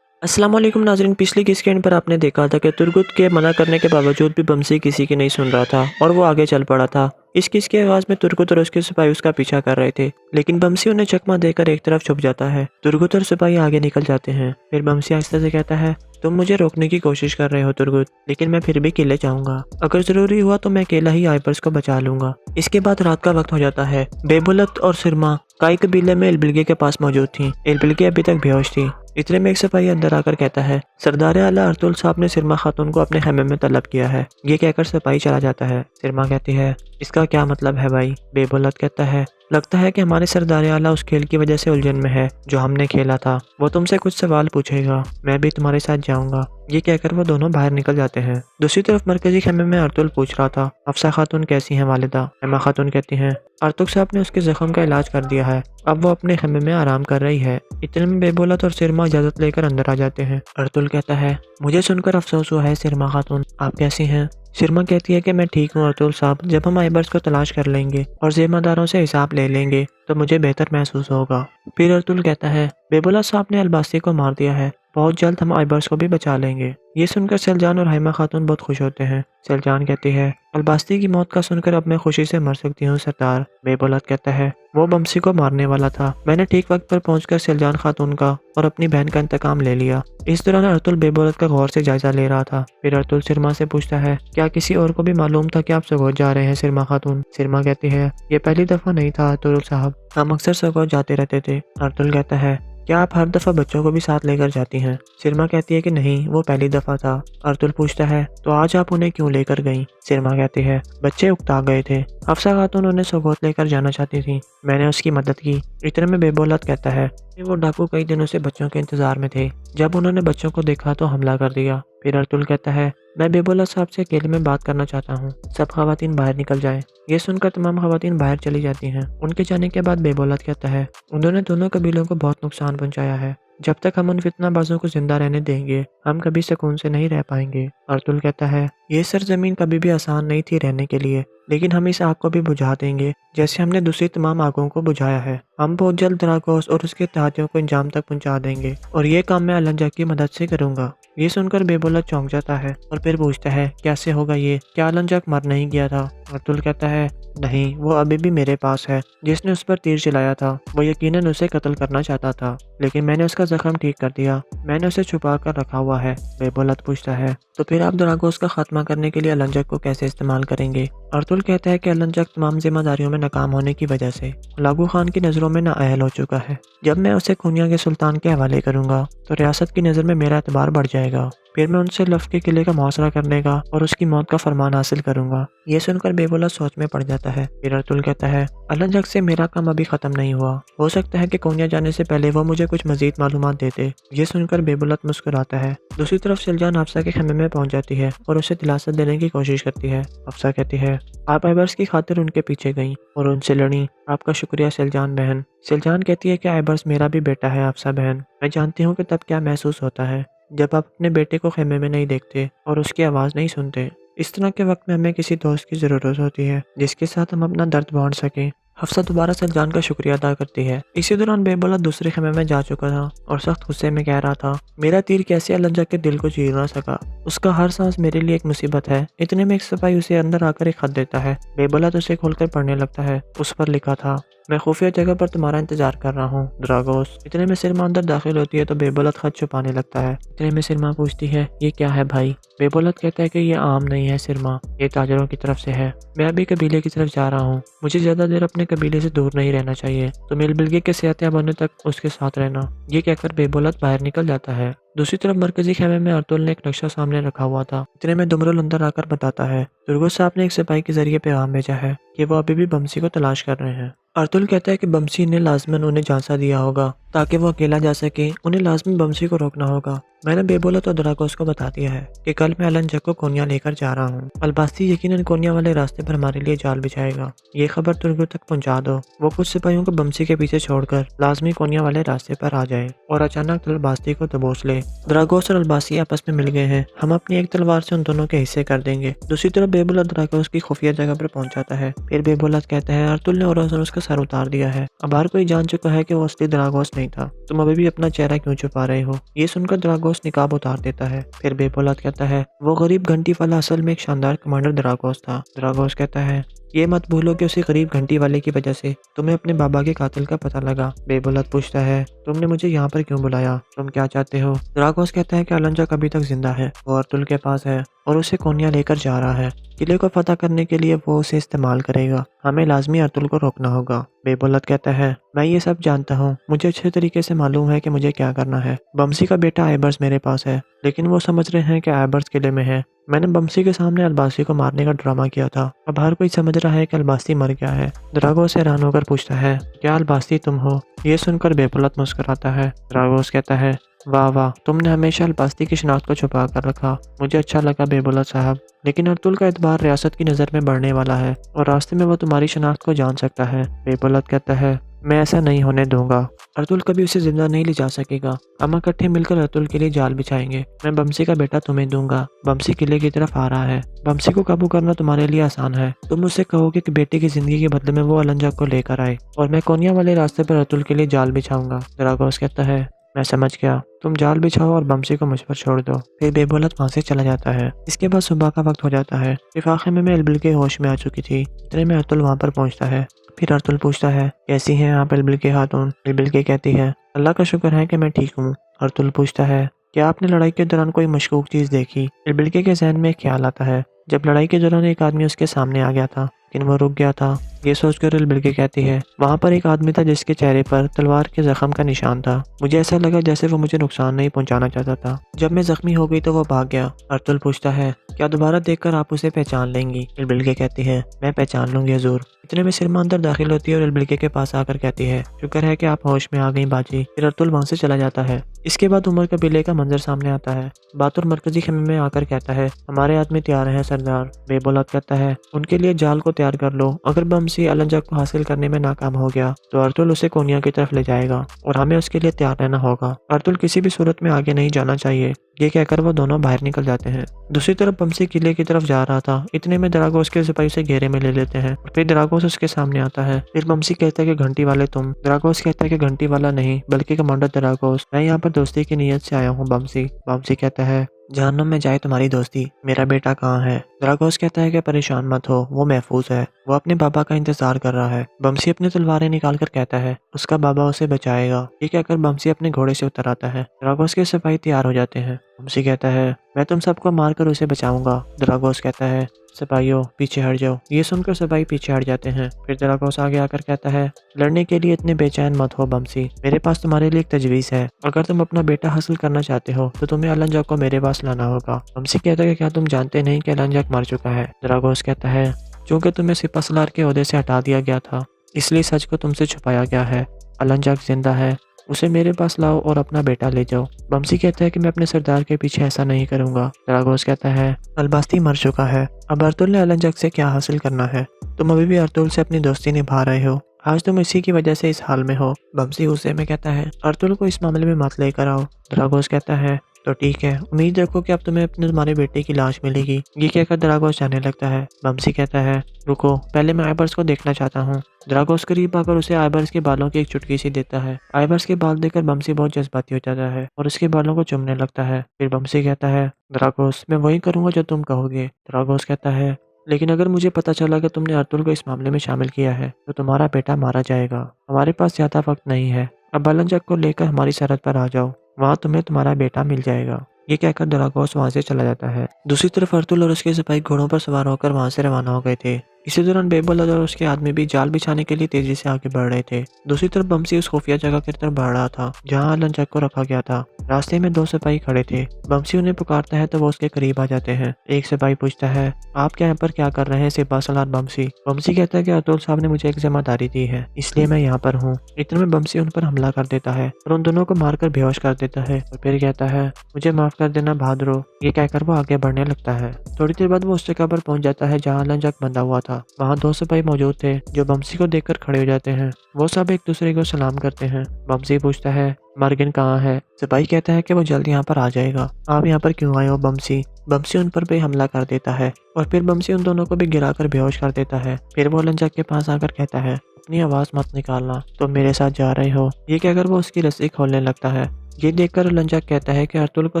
अस्सलाम वालेकुम नाज़रीन, पिछली किस के एंड पर आपने देखा था कि तुर्गुत के मना करने के बावजूद भी बमसी किसी की नहीं सुन रहा था और वो आगे चल पड़ा था। इस किस के आवाज़ में तुर्गुत और उसके सिपाही उसका पीछा कर रहे थे, लेकिन बमसी उन्हें चकमा देकर एक तरफ छुप जाता है। तुर्गुत और सिपाही आगे निकल जाते हैं। फिर बमसी आहिस्ते से कहता है तुम मुझे रोकने की कोशिश कर रहे हो तुर्गुत, लेकिन मैं फिर भी अकेले जाऊंगा। अगर जरूरी हुआ तो मैं अकेला ही आइबर्स को बचा लूंगा। इसके बाद रात का वक्त हो जाता है। बेबुलत और सिरमा काई कबीले में एलबिलगे के पास मौजूद थी। एलबिलगे अभी तक बेहोश थी। इतने में एक सिपाही अंदर आकर कहता है सरदार आला अर्तुल साहब ने सिरमा खातून को अपने खेमे में तलब किया है। ये कहकर सिपाही चला जाता है। सिरमा कहती है इसका क्या मतलब है भाई। बेबुलत कहता है लगता है कि हमारे सरदार आला उस खेल की वजह से उलझन में है जो हमने खेला था। वो तुमसे कुछ सवाल पूछेगा, मैं भी तुम्हारे साथ जाऊंगा। ये कहकर वो दोनों बाहर निकल जाते हैं। दूसरी तरफ मरकजी खेमे में अर्तुल पूछ रहा था अफसा खातून कैसी हैं वालिदा। एमा खातून कहती हैं अर्तुल साहब ने उसके जख्म का इलाज कर दिया है, अब वो अपने खेमे में आराम कर रही है। इतने में बेबुलत और सिरमा इजाजत लेकर अंदर आ जाते हैं। अर्तुल कहता है मुझे सुनकर अफसोस हुआ है सिरमा खातून, आप कैसी हैं। सिरमा कहती है कि मैं ठीक हूँ अर्तुल साहब, जब हम आइबर्स को तलाश कर लेंगे और जिम्मेदारों से हिसाब ले लेंगे तो मुझे बेहतर महसूस होगा। फिर अर्तुल कहता है बेबुलत साहब ने अलबास्ती को मार दिया है, बहुत जल्द हम आइबर्स को भी बचा लेंगे। ये सुनकर सेलजान और हाइमा खातून बहुत खुश होते हैं। सेलजान कहती है, अलबास्ती की मौत का सुनकर अब मैं खुशी से मर सकती हूँ सरदार। बेबोलत कहता है, वो बमसी को मारने वाला था। मैंने ठीक वक्त पर पहुंचकर सेलजान खातून का और अपनी बहन का इंतकाम ले लिया। इस दौरान अर्तुल बेबोलत का गौर से जायजा ले रहा था। फिर अर्तुल सिरमा से पूछता है, क्या किसी और को भी मालूम था कि आप सगोत जा रहे हैं सिरमा खातून? सिरमा कहती है, ये पहली दफा नहीं था अर्तुल साहब, हम अक्सर सगोत जाते रहते थे। अर्तुल कहता है, क्या आप हर दफा बच्चों को भी साथ लेकर जाती हैं? सिरमा कहती है कि नहीं, वो पहली दफा था। अर्तुल पूछता है, तो आज आप उन्हें क्यों लेकर गईं? सिरमा कहती है, बच्चे उकता गए थे। हफ्सा खातून उन्हें सगोत लेकर जाना चाहती थी, मैंने उसकी मदद की। इतने में बेबोलत कहता है कि वो डाकू कई दिनों से बच्चों के इंतजार में थे। जब उन्होंने बच्चों को देखा तो हमला कर दिया। फिर अर्तुल कहता है, मैं बेबोलत साहब से अकेले में बात करना चाहता हूँ, सब खवातीन बाहर निकल जाएं। ये सुनकर तमाम खवातीन बाहर चली जाती हैं। उनके जाने के बाद बेबोलत कहता है, उन्होंने दोनों कबीलों को बहुत नुकसान पहुंचाया है। जब तक हम उन फितनाबाजों को जिंदा रहने देंगे, हम कभी सुकून से नहीं रह पाएंगे। अर्तुल कहता है, ये सरजमीन कभी भी आसान नहीं थी रहने के लिए, लेकिन हम इस आग को भी बुझा देंगे जैसे हमने दूसरी तमाम आगों को बुझाया है। हम बहुत जल्द द्रागोस और उसके इत्तेहादियों को इंजाम तक पहुंचा देंगे और ये काम मैं अलंजा की मदद से करूंगा। ये सुनकर बेबोलत चौंक जाता है और फिर पूछता है, कैसे होगा ये? क्या अलंजक मर नहीं गया था? अर्तुल कहता है, नहीं, वो अभी भी मेरे पास है। जिसने उस पर तीर चलाया था वो यकीनन उसे कत्ल करना चाहता था, लेकिन मैंने उसका जख्म ठीक कर दिया। मैंने उसे छुपा कर रखा हुआ है। बेबोलत पूछता है, तो फिर आप द्रागोस का खात्मा करने के लिए अलंजक को कैसे इस्तेमाल करेंगे? अर्तुल कहता है कि अलंजक तमाम जिम्मेदारियों में नाकाम होने की वजह से लागू खान की नज़रों में नाअहल हो चुका है। जब मैं उसे कोनिया के सुल्तान के हवाले करूंगा तो रियासत की नज़र में मेरा एतबार बढ़ जाएगा। फिर मैं उनसे लफ के किले का मुहासरा करने का और उसकी मौत का फरमान हासिल करूंगा। ये सुनकर बेबोलत सोच में पड़ जाता है। फिर अर्तुल कहता है, अलंजक से मेरा काम अभी खत्म नहीं हुआ। हो सकता है कि कोनिया जाने से पहले वो मुझे कुछ मजीद मालूमात देते। ये सुनकर बेबोलत मुस्कुराता है। दूसरी तरफ सेलजान हफ्सा के खेमे में पहुंच जाती है और उसे दिलासा देने की कोशिश करती है। हफ्सा कहती है, आप आइबर्स की खातिर उनके पीछे गईं और उनसे लड़ी। आपका शुक्रिया सेलजान बहन। सेलजान कहती है कि आइबर्स मेरा भी बेटा है हफ्सा बहन। मैं जानती हूँ कि तब क्या महसूस होता है जब आप अपने बेटे को खेमे में नहीं देखते और उसकी आवाज़ नहीं सुनते। इस तरह के वक्त में हमें किसी दोस्त की ज़रूरत होती है जिसके साथ हम अपना दर्द बांट सकें। हफ्सा दोबारा सेलजान का शुक्रिया अदा करती है। इसी दौरान बेबोलत दूसरे खेमे में जा चुका था और सख्त गुस्से में कह रहा था, मेरा तीर कैसे अलंजा के दिल को चीर ना सका। उसका हर सांस मेरे लिए एक मुसीबत है। इतने में एक सिपाही उसे अंदर आकर एक खत देता है। बेबोलत उसे खोलकर पढ़ने लगता है। उस पर लिखा था, मैं खुफिया जगह पर तुम्हारा इंतजार कर रहा हूँ द्रागोस। इतने में सिरमा अंदर दाखिल होती है तो बेबोलत खत छुपाने लगता है। इतने में सिरमा पूछती है, ये क्या है भाई? बेबोलत कहता है कि ये आम नहीं है सिरमा, ये ताजरों की तरफ से है। मैं अभी कबीले की तरफ जा रहा हूँ, मुझे ज्यादा देर अपने कबीले से दूर नहीं रहना चाहिए, तो मिलबिलगे के सेहतयाब होने तक उसके साथ रहना। ये कहकर बेबोलत बाहर निकल जाता है। दूसरी तरफ मरकजी खेमे में अर्तुल ने एक नक्शा सामने रखा हुआ था। इतने में दुमरुल अंदर आकर बताता है, तुर्गुत साहब ने एक सिपाही के जरिए पैगाम भेजा है कि वो अभी भी बमसी को तलाश कर रहे हैं। अर्तुल कहता है कि बमसी ने लाजमन उन्हें झांसा दिया होगा ताकि वो अकेला जा सके। उन्हें लाजमी बमसी को रोकना होगा। मैंने बेबोलत और द्रागोस को बता दिया है कि कल मैं अलंजक को कोनिया लेकर जा रहा हूँ। अलबास्ती यकीनन कोनिया वाले रास्ते पर हमारे लिए जाल बिछाएगा। ये खबर तुर्गुत तक पहुँचा दो। वो कुछ सिपाहियों को बमसी के पीछे छोड़कर लाजमी कोनिया वाले रास्ते पर आ जाए और अचानक अलबास्ती को दबोच ले। द्रागोस और अलबास्ती आपस में मिल गए हैं। हम अपनी एक तलवार से उन दोनों के हिस्से कर देंगे। दूसरी तरफ बेबोलत द्रागोस की खुफिया जगह पर पहुंच जाता है। फिर बेबोलत कहता है, अर्तुल ने और उसका सर उतार दिया है। अब हर कोई जान चुका है कि वो असली द्रागोस नहीं था। तुम अभी भी अपना चेहरा क्यों छुपा रहे हो? ये सुनकर द्रागोस निकाब उतार देता है। फिर बेबोलत कहता है, वो गरीब घंटी वाला असल में एक शानदार कमांडर द्रागोस था। द्रागोस कहता है, ये मत भूलो कि उसी गरीब घंटी वाले की वजह से तुम्हें अपने बाबा के कातिल का पता लगा। बेबोलत पूछता है, तुमने मुझे यहाँ पर क्यों बुलाया? तुम क्या चाहते हो? द्रागोस कहता है कि अलंजक अभी तक जिंदा है, वो अर्तुल के पास है और उसे कोनिया लेकर जा रहा है। किले को फतह करने के लिए वो उसे इस्तेमाल करेगा। हमें लाजमी अर्तुल को रोकना होगा। बेबोलत कहता है, मैं ये सब जानता हूँ, मुझे अच्छे तरीके से मालूम है कि मुझे क्या करना है। बमसी का बेटा आइबर्स मेरे पास है, लेकिन वो समझ रहे हैं कि आइबर्स किले में है। मैंने बमसी के सामने अलबासी को मारने का ड्रामा किया था। अब हर कोई समझ रहा है कि अलबासी मर गया है। द्रागोस हैरान होकर पूछता है, क्या अलबासी तुम हो? ये सुनकर बेबोलत मुस्कुराता है। द्रागोस कहता है, वाह वाह, तुमने हमेशा अलबास्ती की शिनाख्त को छुपा कर रखा। मुझे अच्छा लगा बेबोलत साहब, लेकिन अर्तुल का एतबार रियासत की नज़र में बढ़ने वाला है और रास्ते में वो तुम्हारी शिनाख्त को जान सकता है। बेबोलत कहता है, मैं ऐसा नहीं होने दूंगा। अर्तुल कभी उसे जिंदा नहीं ले जा सकेगा। हम इकट्ठे मिलकर अर्तुल के लिए जाल बिछाएंगे। मैं बमसी का बेटा तुम्हें दूंगा। बमसी किले की तरफ आ रहा है। बमसी को काबू करना तुम्हारे लिए आसान है। तुम उससे कहोगे कि बेटे की जिंदगी के बदले में वो अलंजक को लेकर आए और मैं कोनिया वाले रास्ते पर अर्तुल के लिए जाल बिछाऊंगा। द्रागोस कहता है, मैं समझ गया, तुम जाल बिछाओ और बमसी को मुझ पर छोड़ दो। फिर बेबोलत वहाँ से चला जाता है। इसके बाद सुबह का वक्त हो जाता है। इफाक़े में मैं एल्बिल के होश में आ चुकी थी। इतने में अर्तुल वहाँ पर पहुँचता है। फिर अर्तुल पूछता है, कैसी हैं आप एल्बिल के खातून? एल्बिल के कहती है, अल्लाह का शुक्र है कि मैं ठीक हूँ। अर्तुल पूछता है, क्या आपने लड़ाई के दौरान कोई मशकूक चीज़ देखी? एल्बिल के जहन में एक ख्याल आता है, जब लड़ाई के दौरान एक आदमी उसके सामने आ गया था, लेकिन वो रुक गया था। ये सोचकर एल्बिल के कहती है, वहाँ पर एक आदमी था जिसके चेहरे पर तलवार के जख्म का निशान था। मुझे ऐसा लगा जैसे वो मुझे नुकसान नहीं पहुंचाना चाहता था। जब मैं जख्मी हो गई तो वो भाग गया। अर्तुल पूछता है, क्या दोबारा देखकर आप उसे पहचान लेंगी? एल्बिल के कहती है, मैं पहचान लूंगी हुजूर। इतने में सिरमा अंदर दाखिल होती है और एल्बिल के पास आकर कहती है, शुक्र है कि आप होश में आ गई बाजी। फिर अर्तुल वहाँ से चला जाता है। इसके बाद उमर कबीले का मंजर सामने आता है। बातुर मरकजी खेमे में आकर कहता है, हमारे आदमी तैयार हैं सरदार। बेबोलत कहता है, उनके लिए जाल को तैयार कर लो। अगर बमसी अलंजा को हासिल करने में नाकाम हो गया तो अर्तुल उसे कोनिया की तरफ ले जाएगा और हमें उसके लिए तैयार रहना होगा। अर्तुल किसी भी सूरत में आगे नहीं जाना चाहिए। ये कहकर वो दोनों बाहर निकल जाते हैं। दूसरी तरफ बमसी किले की तरफ जा रहा था। इतने में दरागोस के सिपाही उसे घेरे में ले लेते हैं और फिर दरागोस उसके सामने आता है। फिर बमसी कहता है कि घंटी वाले तुम? दरागोस कहता है कि घंटी वाला नहीं बल्कि कमांडर दरागोस, मैं यहाँ पर दोस्ती की नीयत से आया हूँ बमसी। बमसी कहता है, जहन्नुम में जाए तुम्हारी दोस्ती, मेरा बेटा कहाँ है? दरागोस कहता है कि परेशान मत हो, वो महफूज है, वो अपने बाबा का इंतजार कर रहा है। बमसी अपनी तलवारें निकाल कर कहता है, उसका बाबा उसे बचाएगा। ये कहकर बमसी अपने घोड़े से उतर आता है। दरागोस के सिपाही तैयार हो जाते हैं। बमसी कहता है, मैं तुम सबको मारकर उसे बचाऊंगा। दरागोस कहता है, सिपाहियों पीछे हट जाओ। ये सुनकर सिपाही पीछे हट जाते हैं। फिर दरागोस आगे आकर कहता है, लड़ने के लिए इतने बेचैन मत हो बमसी, मेरे पास तुम्हारे लिए एक तजवीज़ है। अगर तुम अपना बेटा हासिल करना चाहते हो तो तुम्हें अलंजाक को मेरे पास लाना होगा। बमसी कहता है, क्या तुम जानते नहीं कि अलंजाक मर चुका है? दरागोस कहता है, चूंकि तुम्हें सिपहसालार के ओहदे से हटा दिया गया था इसलिए सच को तुमसे छुपाया गया है। अलंजाक जिंदा है, उसे मेरे पास लाओ और अपना बेटा ले जाओ। बमसी कहता है कि मैं अपने सरदार के पीछे ऐसा नहीं करूंगा। दरागोस कहता है, अलबास्ती मर चुका है, अब अर्तुल ने अलंजाक से क्या हासिल करना है? तुम अभी भी अर्तुल से अपनी दोस्ती निभा रहे हो, आज तुम इसी की वजह से इस हाल में हो। बमसी गुस्से में कहता है, अर्तुल को इस मामले में मत लेकर आओ। दरागोस कहता है, तो ठीक है, उम्मीद रखो कि अब तुम्हें अपने तुम्हारे बेटे की लाश मिलेगी। ये कहकर दरागोस जाने लगता है। बमसी कहता है, रुको, पहले मैं आइबर्स को देखना चाहता हूँ। दरागोस करीब आकर उसे आइबर्स के बालों की एक चुटकी सी देता है। आइबर्स के बाल देखकर बमसी बहुत जज्बाती हो जाता है और उसके बालों को चूमने लगता है। फिर बमसी कहता है, दरागोस मैं वही करूंगा जो तुम कहोगे। दरागोस कहता है, लेकिन अगर मुझे पता चला कि तुमने अर्तुल को इस मामले में शामिल किया है तो तुम्हारा बेटा मारा जाएगा। हमारे पास ज्यादा वक्त नहीं है, अब अलंजाक को लेकर हमारी सरहद पर आ जाओ, वहाँ तुम्हें तुम्हारा बेटा मिल जाएगा। ये कहकर दरागोस वहाँ से चला जाता है। दूसरी तरफ अर्तुल और उसके सिपाही घोड़ों पर सवार होकर वहाँ से रवाना हो गए थे। इसी दौरान बेबोलत और उसके आदमी भी जाल बिछाने के लिए तेजी से आगे बढ़ रहे थे। दूसरी तरफ बमसी उस खुफिया जगह की तरफ बढ़ रहा था जहाँ अलंजाक को रखा गया था। रास्ते में दो सिपाही खड़े थे। बमसी उन्हें पुकारता है तो वो उसके करीब आ जाते हैं। एक सिपाही पूछता है, आप क्या यहाँ पर क्या कर रहे हैं सिपहसालार बमसी? बमसी कहता है कि अर्तुल साहब ने मुझे एक जिम्मेदारी दी है इसलिए मैं यहाँ पर हूँ। इतने में बमसी उन पर हमला कर देता है और उन दोनों को मारकर बेहोश कर देता है और फिर कहता है, मुझे माफ कर देना बहादुरो। ये कहकर वो आगे बढ़ने लगता है। थोड़ी देर बाद वो उस जगह पर पहुंच जाता है जहाँ अलंजाक बंधा हुआ था। वहाँ दो सिपाही मौजूद थे जो बमसी को देखकर खड़े हो जाते हैं। वो सब एक दूसरे को सलाम करते हैं। बमसी पूछता है, मर्गिन कहाँ है? सिपाही कहता है कि वो जल्द यहाँ पर आ जाएगा। आप यहाँ पर क्यों आए हो बमसी? बमसी उन पर भी हमला कर देता है और फिर बमसी उन दोनों को भी गिराकर बेहोश कर देता है। फिर वो अलंजाक के पास आकर कहता है, अपनी आवाज मत निकालना, तुम मेरे साथ जा रहे हो। ये कहकर वो उसकी रस्सी खोलने लगता है। ये देखकर अलंजाक कहता है कि अर्तुल को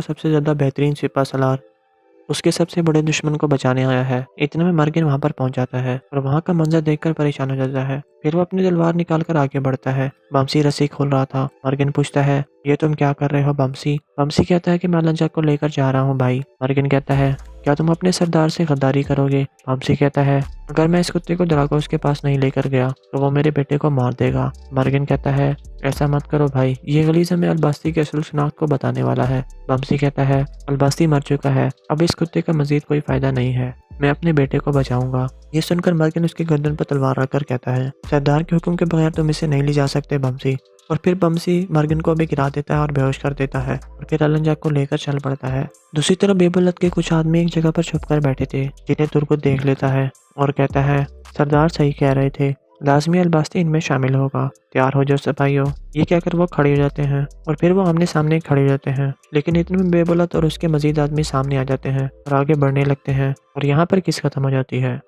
सबसे ज्यादा बेहतरीन सिपहसालार उसके सबसे बड़े दुश्मन को बचाने आया है। इतने में मर्गिन वहां पर पहुंच जाता है और वहां का मंजर देखकर परेशान हो जाता है। फिर वो अपनी तलवार निकाल कर आगे बढ़ता है। बमसी रस्सी खोल रहा था। मर्गिन पूछता है, ये तुम क्या कर रहे हो बमसी? बमसी कहता है कि मैं अलंजाक को लेकर जा रहा हूँ भाई। मर्गिन कहता है, क्या तुम अपने सरदार से गद्दारी करोगे? बमसी कहता है, अगर मैं इस कुत्ते को दरागोस के पास नहीं लेकर गया तो वो मेरे बेटे को मार देगा। मर्गिन कहता है, ऐसा मत करो भाई, ये गलीज हमें अलबास्ती के असल शनाख्त को बताने वाला है। बमसी कहता है, अलबास्ती मर चुका है, अब इस कुत्ते का मजीद कोई फायदा नहीं है, मैं अपने बेटे को बचाऊंगा। ये सुनकर मर्गिन उसकी गर्दन पर तलवार रखकर कहता है, सरदार के हुक्म के बगैर तुम इसे नहीं ले जा सकते बमसी। और फिर बमसी मर्गिन को भी गिरा देता है और बेहोश कर देता है और फिर अलंजाक को लेकर चल पड़ता है। दूसरी तरफ बेबुलत के कुछ आदमी एक जगह पर छुपकर बैठे थे जिन्हें तुर्कुत देख लेता है और कहता है, सरदार सही कह रहे थे, लाजमी अलबास्ती इनमें शामिल होगा, तैयार हो जाओ सिपाहियों। ये कहकर वो खड़े हो जाते हैं और फिर वो आमने सामने खड़े हो जाते हैं। लेकिन इतने में बेबुलत और उसके मजीद आदमी सामने आ जाते हैं और आगे बढ़ने लगते हैं और यहाँ पर किस खत्म हो जाती है।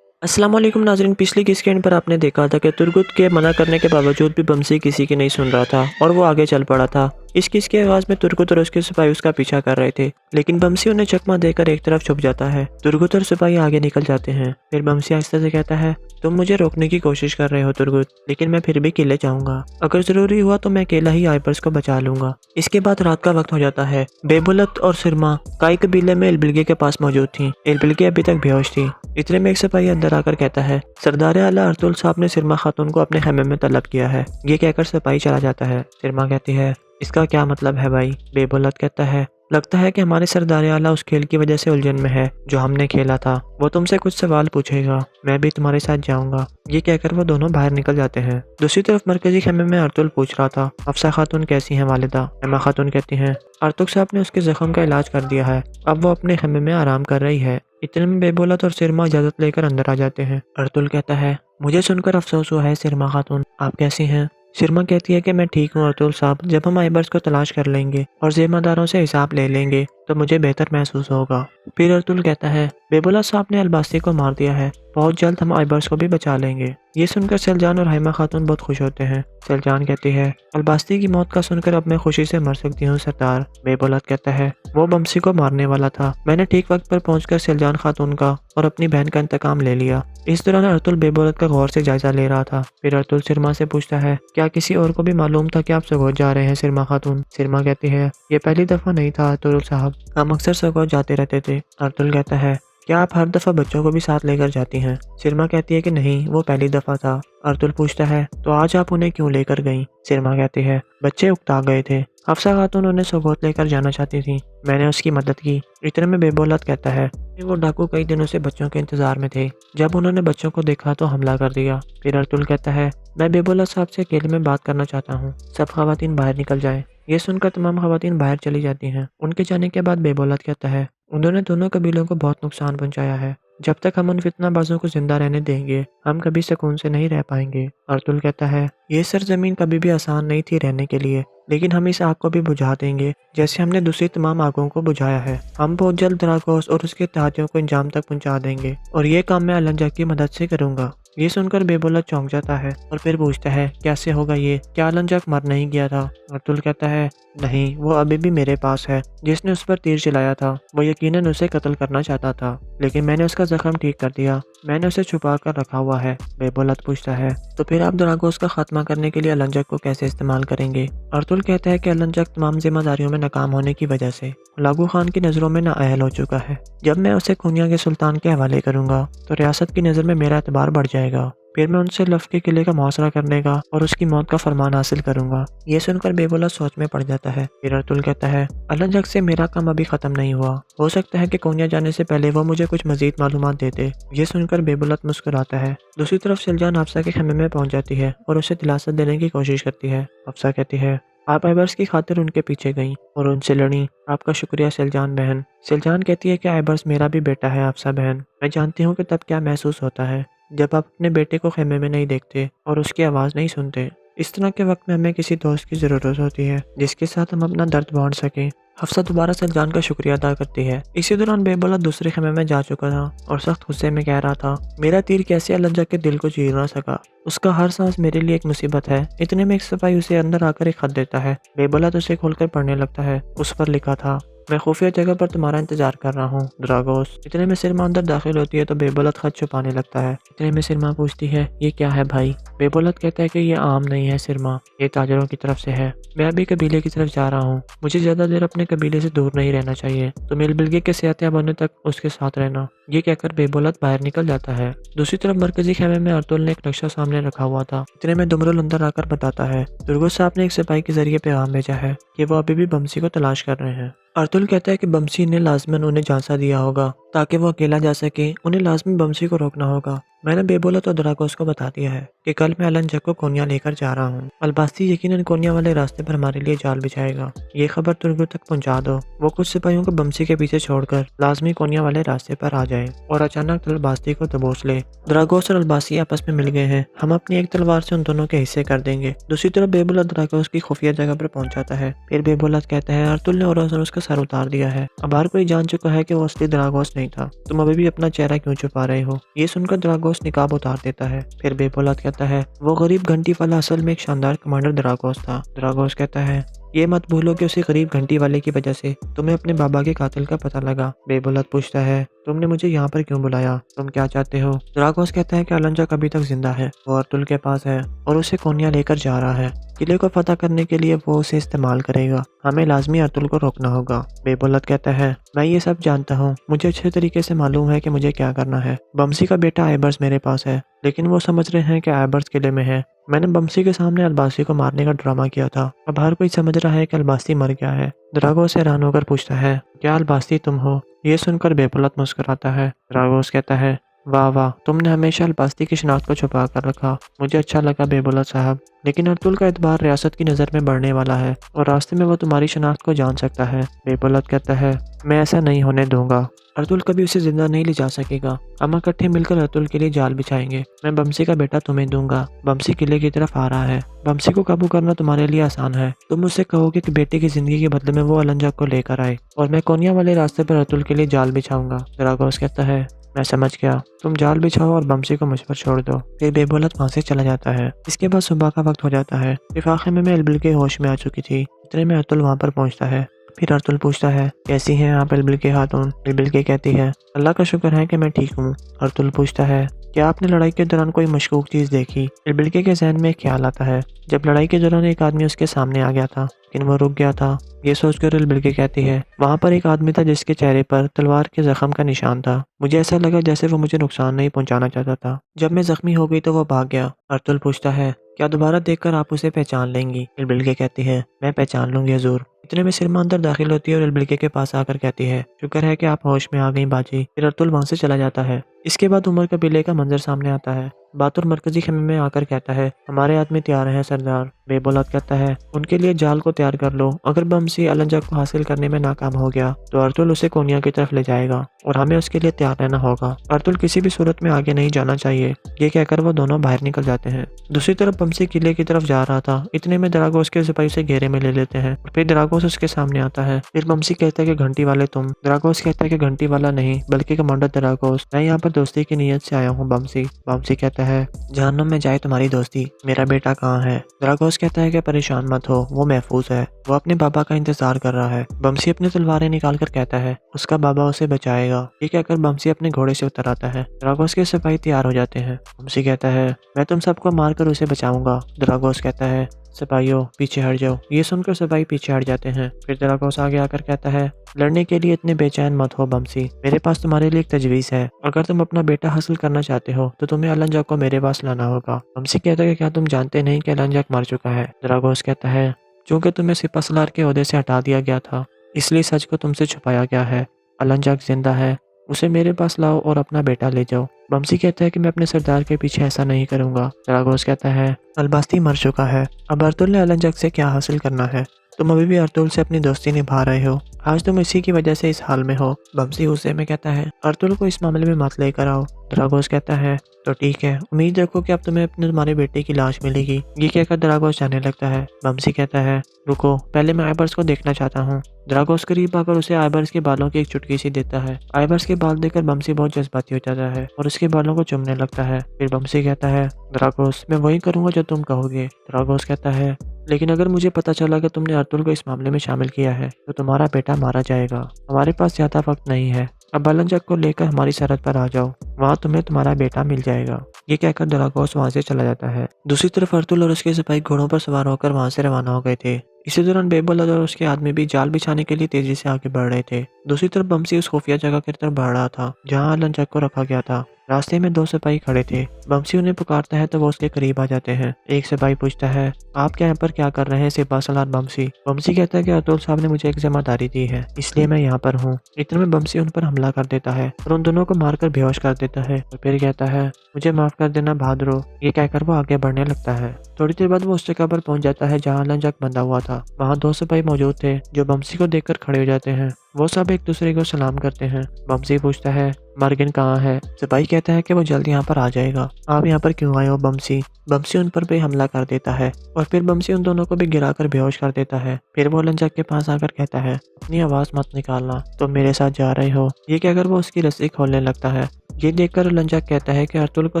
अस्सलाम वालेकुम नाज़रीन, पिछली किस के एंड पर आपने देखा था कि तुर्गुत के मना करने के बावजूद भी बमसी किसी की नहीं सुन रहा था और वो आगे चल पड़ा था। इस किस की आवाज़ में तुर्गुत और उसके सिपाही उसका पीछा कर रहे थे, लेकिन बमसी उन्हें चकमा देकर एक तरफ छुप जाता है। तुर्गुत और सिपाही आगे निकल जाते हैं। फिर बमसी आहिस्ते से कहता है, तुम मुझे रोकने की कोशिश कर रहे हो तुर्गुत, लेकिन मैं फिर भी किले जाऊंगा। अगर जरूरी हुआ तो मैं अकेला ही आइबर्स को बचा लूंगा। इसके बाद रात का वक्त हो जाता है। बेबुलत और सिरमा काई कबीले में एलबिलगे के पास मौजूद थी। एलबिलगे अभी तक बेहोश थी। इतने में एक सिपाही अंदर आकर कहता है, सरदार आला अर्तुल साहब ने सिरमा खातून को अपने खेमे में तलब किया है। ये कहकर सिपाही चला जाता है। सिरमा कहती है, इसका क्या मतलब है भाई? बेबुलत कहता है, लगता है कि हमारे सरदार आला उस खेल की वजह से उलझन में है जो हमने खेला था। वो तुमसे कुछ सवाल पूछेगा, मैं भी तुम्हारे साथ जाऊंगा। ये कहकर वो दोनों बाहर निकल जाते हैं। दूसरी तरफ मरकजी खेमे में अर्तुल पूछ रहा था, अफसा खातून कैसी हैं वालिदा? एमा खातून कहती हैं, अर्तुल साहब ने उसके जख्म का इलाज कर दिया है, अब वो अपने खेमे में आराम कर रही है। इतने में बेबुलत और सिरमा इजाजत लेकर अंदर आ जाते हैं। अर्तुल कहता है, मुझे सुनकर अफसोस हुआ है सिरमा खातून, आप कैसी हैं? सिरमा कहती है कि मैं ठीक हूँ अर्तुल साहब, जब हम आइबर्स को तलाश कर लेंगे और जिम्मेदारों से हिसाब ले लेंगे तो मुझे बेहतर महसूस होगा। फिर अर्तुल कहता है, बेबुलत साहब ने अलबास्ती को मार दिया है, बहुत जल्द हम आइबर्स को भी बचा लेंगे। ये सुनकर सलजान और हैमा खातून बहुत खुश होते हैं। सलजान कहती है, अलबास्ती की मौत का सुनकर अब मैं खुशी से मर सकती हूँ सरदार। बेबुलत कहता है, वो बमसी को मारने वाला था, मैंने ठीक वक्त पर पहुंचकर सलजान खातून का और अपनी बहन का इंतकाम ले लिया। इस दौरान अर्तुल बेबुलत का गौर से जायजा ले रहा था। फिर अर्तुल सिरमा से पूछता है, क्या किसी और को भी मालूम था कि आप सगोत जा रहे हैं सिरमा खातून? सिरमा कहती है, ये पहली दफा नहीं था अर्तुल साहब, हम अक्सर सगोत जाते रहते थे। अर्तुल कहता है, क्या आप हर दफा बच्चों को भी साथ लेकर जाती हैं? सिरमा कहती है कि नहीं, वो पहली दफा था। अर्तुल पूछता है, तो आज आप उन्हें क्यों लेकर गईं? सिरमा कहती है, बच्चे उकता गए थे, हफ्सा खातून उन्हें सगोत लेकर जाना चाहती थी, मैंने उसकी मदद की। इतने में बेबुलत कहता है कि वो डाकू कई दिनों से बच्चों के इंतजार में थे, जब उन्होंने बच्चों को देखा तो हमला कर दिया। फिर अर्तुल कहता है, मैं बेबुलत साहब से अकेले में बात करना चाहता हूँ, सब खवातीन बाहर निकल जाएं। ये सुनकर तमाम खवातीन बाहर चली जाती हैं। उनके जाने के बाद बेबुलत कहता है, उन्होंने दोनों कबीलों को बहुत नुकसान पहुंचाया है, जब तक हम उन फितनाबाजों को जिंदा रहने देंगे हम कभी सुकून से नहीं रह पाएंगे। अर्तुल कहता है, ये सरजमीन कभी भी आसान नहीं थी रहने के लिए, लेकिन हम इस आग को भी बुझा देंगे जैसे हमने दूसरी तमाम आगों को बुझाया है। हम बहुत जल्द द्रागोस और उसके इत्तेहादियों को इंजाम तक पहुंचा देंगे और ये काम मैं अलंजा की मदद से करूंगा। ये सुनकर बेबुलत चौंक जाता है और फिर पूछता है, कैसे होगा ये? क्या अलंजक मर नहीं गया था? अर्तुल कहता है, नहीं, वो अभी भी मेरे पास है। जिसने उस पर तीर चलाया था वो यकीनन उसे कत्ल करना चाहता था, लेकिन मैंने उसका जख्म ठीक कर दिया, मैंने उसे छुपा कर रखा हुआ है। बेबुलत पूछता है, तो फिर आप द्रागोस का खात्मा करने के लिए अलंजक को कैसे इस्तेमाल करेंगे? अर्तुल कहता है कि अलंजक तमाम जिम्मेदारियों में नाकाम होने की वजह से लागू खान की नज़रों में नाअहल हो चुका है। जब मैं उसे खुनिया के सुल्तान के हवाले करूंगा तो रियासत की नज़र में मेरा एतबार बढ़ जाएगा। फिर मैं उनसे लफ के किले का मुहासरा करने का और उसकी मौत का फरमान हासिल करूंगा। ये सुनकर बेबुलत सोच में पड़ जाता है। फिर अर्तुल कहता है, अलंजक से मेरा काम अभी खत्म नहीं हुआ, हो सकता है कि कोनिया जाने से पहले वो मुझे कुछ मजीद मालूमात देते। ये सुनकर बेबुलत मुस्कुराता है। दूसरी तरफ सलजान हफ्सा के खेमे में पहुंच जाती है और उसे दिलासा देने की कोशिश करती है। हफ्सा कहती है, आप आइबर्स की खातिर उनके पीछे गईं और उनसे लड़ी, आपका शुक्रिया सलजान बहन। सलजान कहती है कि आइबर्स मेरा भी बेटा है हफ्सा बहन, मैं जानती हूँ कि तब क्या महसूस होता है जब आप अपने बेटे को खेमे में नहीं देखते और उसकी आवाज़ नहीं सुनते। इस तरह के वक्त में हमें किसी दोस्त की ज़रूरत होती है जिसके साथ हम अपना दर्द बांट सकें। हफ्सा दोबारा सलजान का शुक्रिया अदा करती है। इसी दौरान बेबुलत दूसरे खेमे में जा चुका था और सख्त गुस्से में कह रहा था, मेरा तीर कैसे अलंजक के दिल को चीर ना सका, उसका हर सांस मेरे लिए एक मुसीबत है। इतने में एक सिपाही उसे अंदर आकर एक खत देता है। बेबुलत उसे खोलकर पढ़ने लगता है। उस पर लिखा था, मैं खुफिया जगह पर तुम्हारा इंतजार कर रहा हूँ द्रागोस। इतने में सिरमा अंदर दाखिल होती है तो बेबुलत खत छुपाने लगता है। इतने में सिरमा पूछती है, ये क्या है भाई? बेबुलत कहता है कि ये आम नहीं है सिरमा, ये ताजरों की तरफ से है। मैं अभी कबीले की तरफ जा रहा हूँ, मुझे ज्यादा देर अपने कबीले से दूर नहीं रहना चाहिए, तो मिलबिलगे के सेहतियाब होने तक उसके साथ रहना। ये कहकर बेबुलत बाहर निकल जाता है। दूसरी तरफ मरकजी खेमे में अर्तुल ने एक नक्शा सामने रखा हुआ था। इतने में दुमरुल अंदर आकर बताता है, तुर्गुत साहब ने एक सिपाही के जरिए पैगाम भेजा है कि वो अभी भी बमसी को तलाश कर रहे हैं। अर्तुल कहता है कि बमसी ने लाजमन उन्हें झांसा दिया होगा ताकि वो अकेला जा सके, उन्हें लाजमी बमसी को रोकना होगा। मैंने बेबुलत और द्रागोस को बता दिया है कि कल मैं अलंजक को कोनिया लेकर जा रहा हूँ। अलबास्ती यकीनन कोनिया वाले रास्ते पर हमारे लिए जाल बिछाएगा, ये खबर तुर्गुत तक पहुँचा दो। वो कुछ सिपाहियों को बमसी के पीछे छोड़कर लाजमी कोनिया वाले रास्ते पर आ जाए और अचानक अलबास्ती को दबोच ले। द्रागोस और अलबास्ती आपस में मिल गए हैं, हम अपनी एक तलवार से उन दोनों के हिस्से कर देंगे। दूसरी तरफ बेबुलत द्रागोस की खुफिया जगह पर पहुंच जाता है। फिर बेबुलत कहता है, अर्तुल ने और उसका सर उतार दिया है, अब हर कोई जान चुका है कि वो असली द्रागोस नहीं था, तुम अभी भी अपना चेहरा क्यों छुपा रहे हो? ये सुनकर द्रागोस द्रागोस निकाब उतार देता है। फिर बेपोलाद कहता है वो गरीब घंटी वाला असल में एक शानदार कमांडर द्रागोस था। द्रागोस कहता है ये मत भूलो कि उसी गरीब घंटी वाले की वजह से तुम्हें अपने बाबा के कातिल का पता लगा। बेपोलाद पूछता है तुमने मुझे यहाँ पर क्यों बुलाया, तुम क्या चाहते हो। द्रागोस कहता है कि अलांजाक अभी तक जिंदा है, वो अर्तुल के पास है और उसे कोन्या लेकर जा रहा है। किले को फतह करने के लिए वो उसे इस्तेमाल करेगा, हमें लाजमी अर्तुल को रोकना होगा। बेपोलाद कहता है मैं ये सब जानता हूँ, मुझे अच्छे तरीके से मालूम है कि मुझे क्या करना है। बमसी का बेटा आइबर्स मेरे पास है, लेकिन वो समझ रहे हैं कि आइबर्स किले में है। मैंने बमसी के सामने अलबासी को मारने का ड्रामा किया था, अब हर कोई समझ रहा है कि अलबासी मर गया है। द्रागोस हैरान होकर पूछता है क्या अलबासी तुम हो। ये सुनकर बेपोलाद मुस्कुराता है। द्रागोस कहता है वाह वाह, तुमने हमेशा अलबास्ती की शिनाख्त को छुपा कर रखा, मुझे अच्छा लगा बेपोलाद साहब। लेकिन अर्तुल का एतबार रियासत की नज़र में बढ़ने वाला है और रास्ते में वो तुम्हारी शिनाख्त को जान सकता है। बेपोलाद कहता है मैं ऐसा नहीं होने दूंगा, अर्तुल कभी उसे जिंदा नहीं ले जा सकेगा। हम इकट्ठे मिलकर अर्तुल के लिए जाल बिछाएंगे। मैं बमसी का बेटा तुम्हें दूंगा। बमसी किले की तरफ आ रहा है, बमसी को काबू करना तुम्हारे लिए आसान है। तुम मुझसे कहोगे कि बेटे की जिंदगी के बदले में वो अलांजाक को लेकर आए और मैं कोन्या वाले रास्ते पर अर्तुल के लिए जाल बिछाऊंगा। द्रागोस कहता है मैं समझ गया, तुम जाल बिछाओ और बमसी को मुझ पर छोड़ दो। फिर बेपोलाद वहां से चला जाता है। इसके बाद सुबह का वक्त हो जाता है। लिफाफे में एल्बिल के होश में आ चुकी थी। इतने में अर्तुल वहां पर पहुंचता है। फिर अर्तुल पूछता है कैसी हैं आप एल्बिल के खातून। एल्बिल के कहती है अल्लाह का शुक्र है कि मैं ठीक हूँ। अर्तुल पूछता है क्या आपने लड़ाई के दौरान कोई मशकूक चीज देखी। एल्बिल के जहन में एक ख्याल आता है जब लड़ाई के दौरान एक आदमी उसके सामने आ गया था, लेकिन वो रुक गया था। ये सोचकर एल्बिल के कहती है वहाँ पर एक आदमी था जिसके चेहरे पर तलवार के जख्म का निशान था। मुझे ऐसा लगा जैसे वो मुझे नुकसान नहीं पहुंचाना चाहता था। जब मैं जख्मी हो गई तो वो भाग गया। अर्तुल पूछता है क्या दोबारा देखकर आप उसे पहचान लेंगी। एल्बिल के कहती है मैं पहचान लूंगी हजूर। इतने में सिरमा अंदर दाखिल होती है और एल्बिल के पास आकर कहती है शुक्र है कि आप होश में आ गई बाजी। फिर अर्तुल वहां से चला जाता है। इसके बाद उमर कबीले का मंजर सामने आता है। बातुर मरकजी खेमे में आकर कहता है हमारे आदमी तैयार हैं सरदार। बेपोलाद कहता है उनके लिए जाल को तैयार कर लो, अगर बमसी अलांजाक को हासिल करने में नाकाम हो गया तो अर्तुल उसे कोन्या की तरफ ले जाएगा और हमें उसके लिए तैयार रहना होगा। अर्तुल किसी भी सूरत में आगे नहीं जाना चाहिए। ये कहकर वो दोनों बाहर निकल जाते हैं। दूसरी तरफ बमसी किले की तरफ जा रहा था। इतने में द्रागोस के सिपाही उसे घेरे में ले लेते हैं। फिर द्रागोस उसके सामने आता है। फिर बमसी कहता है कि घंटी वाले तुम। द्रागोस कहता है कि घंटी वाला नहीं बल्कि कमांडर द्रागोस, मैं यहाँ पर दोस्ती की नीयत से आया हूँ बमसी। बमसी कहता है जहन्नुम में जाए तुम्हारी दोस्ती, मेरा बेटा कहाँ है। द्रागोस कहता है कि परेशान मत हो, वो महफूज है, वो अपने बाबा का इंतजार कर रहा है। बमसी अपनी तलवारें निकाल कर कहता है उसका बाबा उसे बचाएगा। ये कहकर बमसी अपने घोड़े से उतर आता है। द्रागोस के सिपाही तैयार हो जाते हैं। बमसी कहता है मैं तुम सबको मारकर उसे बचाऊंगा। द्रागोस कहता है सिपाहियों पीछे हट जाओ। ये सुनकर सिपाही पीछे हट जाते हैं। फिर द्रागोस आगे आकर कहता है लड़ने के लिए इतने बेचैन मत हो बमसी, मेरे पास तुम्हारे लिए एक तजवीज़ है। अगर तुम अपना बेटा हासिल करना चाहते हो तो तुम्हें अलांजाक को मेरे पास लाना होगा। बमसी कहता है क्या तुम जानते नहीं कि अलांजाक मर चुका है। द्रागोस कहता है चूंकि तुम्हें सिपहसालार के ओहदे से हटा दिया गया था इसलिए सच को तुमसे छुपाया गया है। अलांजाक जिंदा है, उसे मेरे पास लाओ और अपना बेटा ले जाओ। बमसी कहता है कि मैं अपने सरदार के पीछे ऐसा नहीं करूंगा। द्रागोस कहता है अलबास्ती मर चुका है, अब अर्तुल ने अलांजाक से क्या हासिल करना है। तुम अभी भी अर्तुल से अपनी दोस्ती निभा रहे हो, आज तुम इसी की वजह से इस हाल में हो। बमसी गुस्से में कहता है अर्तुल को इस मामले में मत लेकर आओ। द्रागोस कहता है तो ठीक है, उम्मीद रखो कि अब तुम्हें अपने तुम्हारे बेटे की लाश मिलेगी। ये कहकर द्रागोस जाने लगता है। बमसी कहता है रुको, पहले मैं आइबर्स को देखना चाहता हूँ। द्रागोस करीब आकर उसे आइबर्स के बालों की एक चुटकी सी देता है। आइबर्स के बाल देखकर बमसी बहुत जज्बाती हो जाता है और उसके बालों को चूमने लगता है। फिर बमसी कहता है द्रागोस मैं वही करूंगा जो तुम कहोगे। द्रागोस कहता है लेकिन अगर मुझे पता चला कि तुमने अर्तुल को इस मामले में शामिल किया है तो तुम्हारा बेटा मारा जाएगा। हमारे पास ज्यादा वक्त नहीं है, अब अलांजाक को लेकर हमारी सरहद पर आ जाओ, वहाँ तुम्हें तुम्हारा बेटा मिल जाएगा। ये कहकर द्रागोस वहाँ से चला जाता है। दूसरी तरफ अर्तुल और उसके सिपाही घोड़ों पर सवार होकर वहाँ से रवाना हो गए थे। इसी दौरान बेपोलाद और उसके आदमी भी जाल बिछाने के लिए तेजी से आगे बढ़ रहे थे। दूसरी तरफ बमसी उस खुफिया जगह की तरफ बढ़ रहा था जहाँ अलांजाक को रखा गया था। रास्ते में दो सिपाही खड़े थे। बमसी उन्हें पुकारता है तो वो उसके करीब आ जाते हैं। एक सिपाही पूछता है आप क्या यहाँ पर क्या कर रहे हैं सिपहसालार बमसी। बमसी कहता है कि अर्तुल साहब ने मुझे एक जिम्मेदारी दी है इसलिए मैं यहाँ पर हूँ। इतने में बमसी उन पर हमला कर देता है और उन दोनों को मारकर बेहोश कर देता है और फिर कहता है मुझे माफ कर देना बहादुरो। ये कहकर वो आगे बढ़ने लगता है। थोड़ी देर बाद वो उस जगह पर पहुंच जाता है जहाँ अलांजाक बंधा हुआ था। वहाँ दो सिपाही मौजूद थे जो बमसी को देखकर खड़े हो जाते हैं। वो सब एक दूसरे को सलाम करते हैं। बमसी पूछता है मर्गिन कहाँ है। सिपाही कहता है कि वो जल्द यहाँ पर आ जाएगा। आप यहाँ पर क्यों आए हो बमसी। बमसी उन पर भी हमला कर देता है और फिर बमसी उन दोनों को भी गिराकर बेहोश कर देता है। फिर वो अलांजाक के पास आकर कहता है अपनी आवाज मत निकालना, तुम मेरे साथ जा रहे हो। ये कहकर वो उसकी रस्सी खोलने लगता है। ये देखकर लंजा कहता है कि अर्तुल को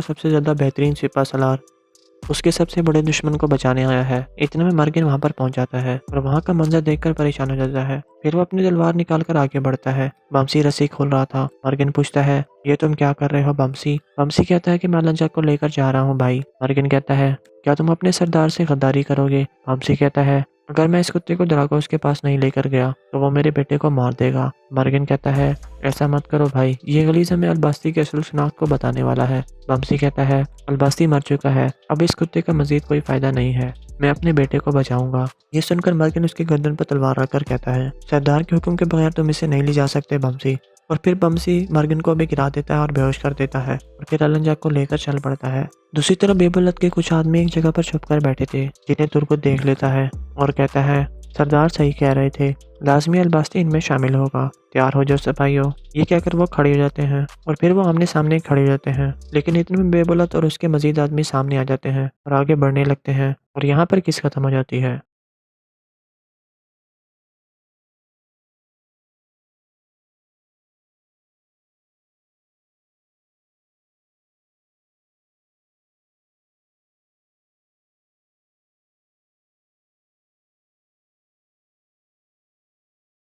सबसे ज़्यादा बेहतरीन सिपा सलार उसके सबसे बड़े दुश्मन को बचाने आया है। इतने में मर्गिन वहाँ पर पहुँच जाता है और वहाँ का मंजर देखकर परेशान हो जाता है। फिर वो अपनी तलवार निकालकर आगे बढ़ता है। बमसी रस्सी खोल रहा था। मर्गिन पूछता है, ये तुम क्या कर रहे हो बमसी? बमसी कहता है कि मैं लंजा को लेकर जा रहा हूँ भाई। मर्गिन कहता है, क्या तुम अपने सरदार से गद्दारी करोगे? बमसी कहता है, अगर मैं इस कुत्ते को ड्रागोस के पास नहीं लेकर गया तो वो मेरे बेटे को मार देगा। मर्गिन कहता है, ऐसा मत करो भाई, ये गलीज़ हमें अलबास्ती के असल शनाख्त को बताने वाला है। बमसी कहता है, अलबास्ती मर चुका है, अब इस कुत्ते का मजीद कोई फ़ायदा नहीं है, मैं अपने बेटे को बचाऊंगा। ये सुनकर मर्गिन उसकी गर्दन पर तलवार रखकर कहता है, सरदार के हुक्म के बगैर तुम इसे नहीं ले जा सकते बमसी। और फिर बमसी मर्गिन को भी गिरा देता है और बेहोश कर देता है और फिर अलंजा को लेकर चल पड़ता है। दूसरी तरफ बेबुलत के कुछ आदमी एक जगह पर छुपकर बैठे थे, जिन्हें तुर्गुत देख लेता है और कहता है, सरदार सही कह रहे थे, लाजमी अलबास्ती इनमें शामिल होगा, तैयार हो जाओ सिपाहियों। ये कहकर वो खड़े हो जाते हैं और फिर वो आमने सामने खड़े हो जाते हैं। लेकिन इतने में बेबुलत और उसके मजीद आदमी सामने आ जाते हैं और आगे बढ़ने लगते हैं और यहाँ पर किस खत्म हो जाती है।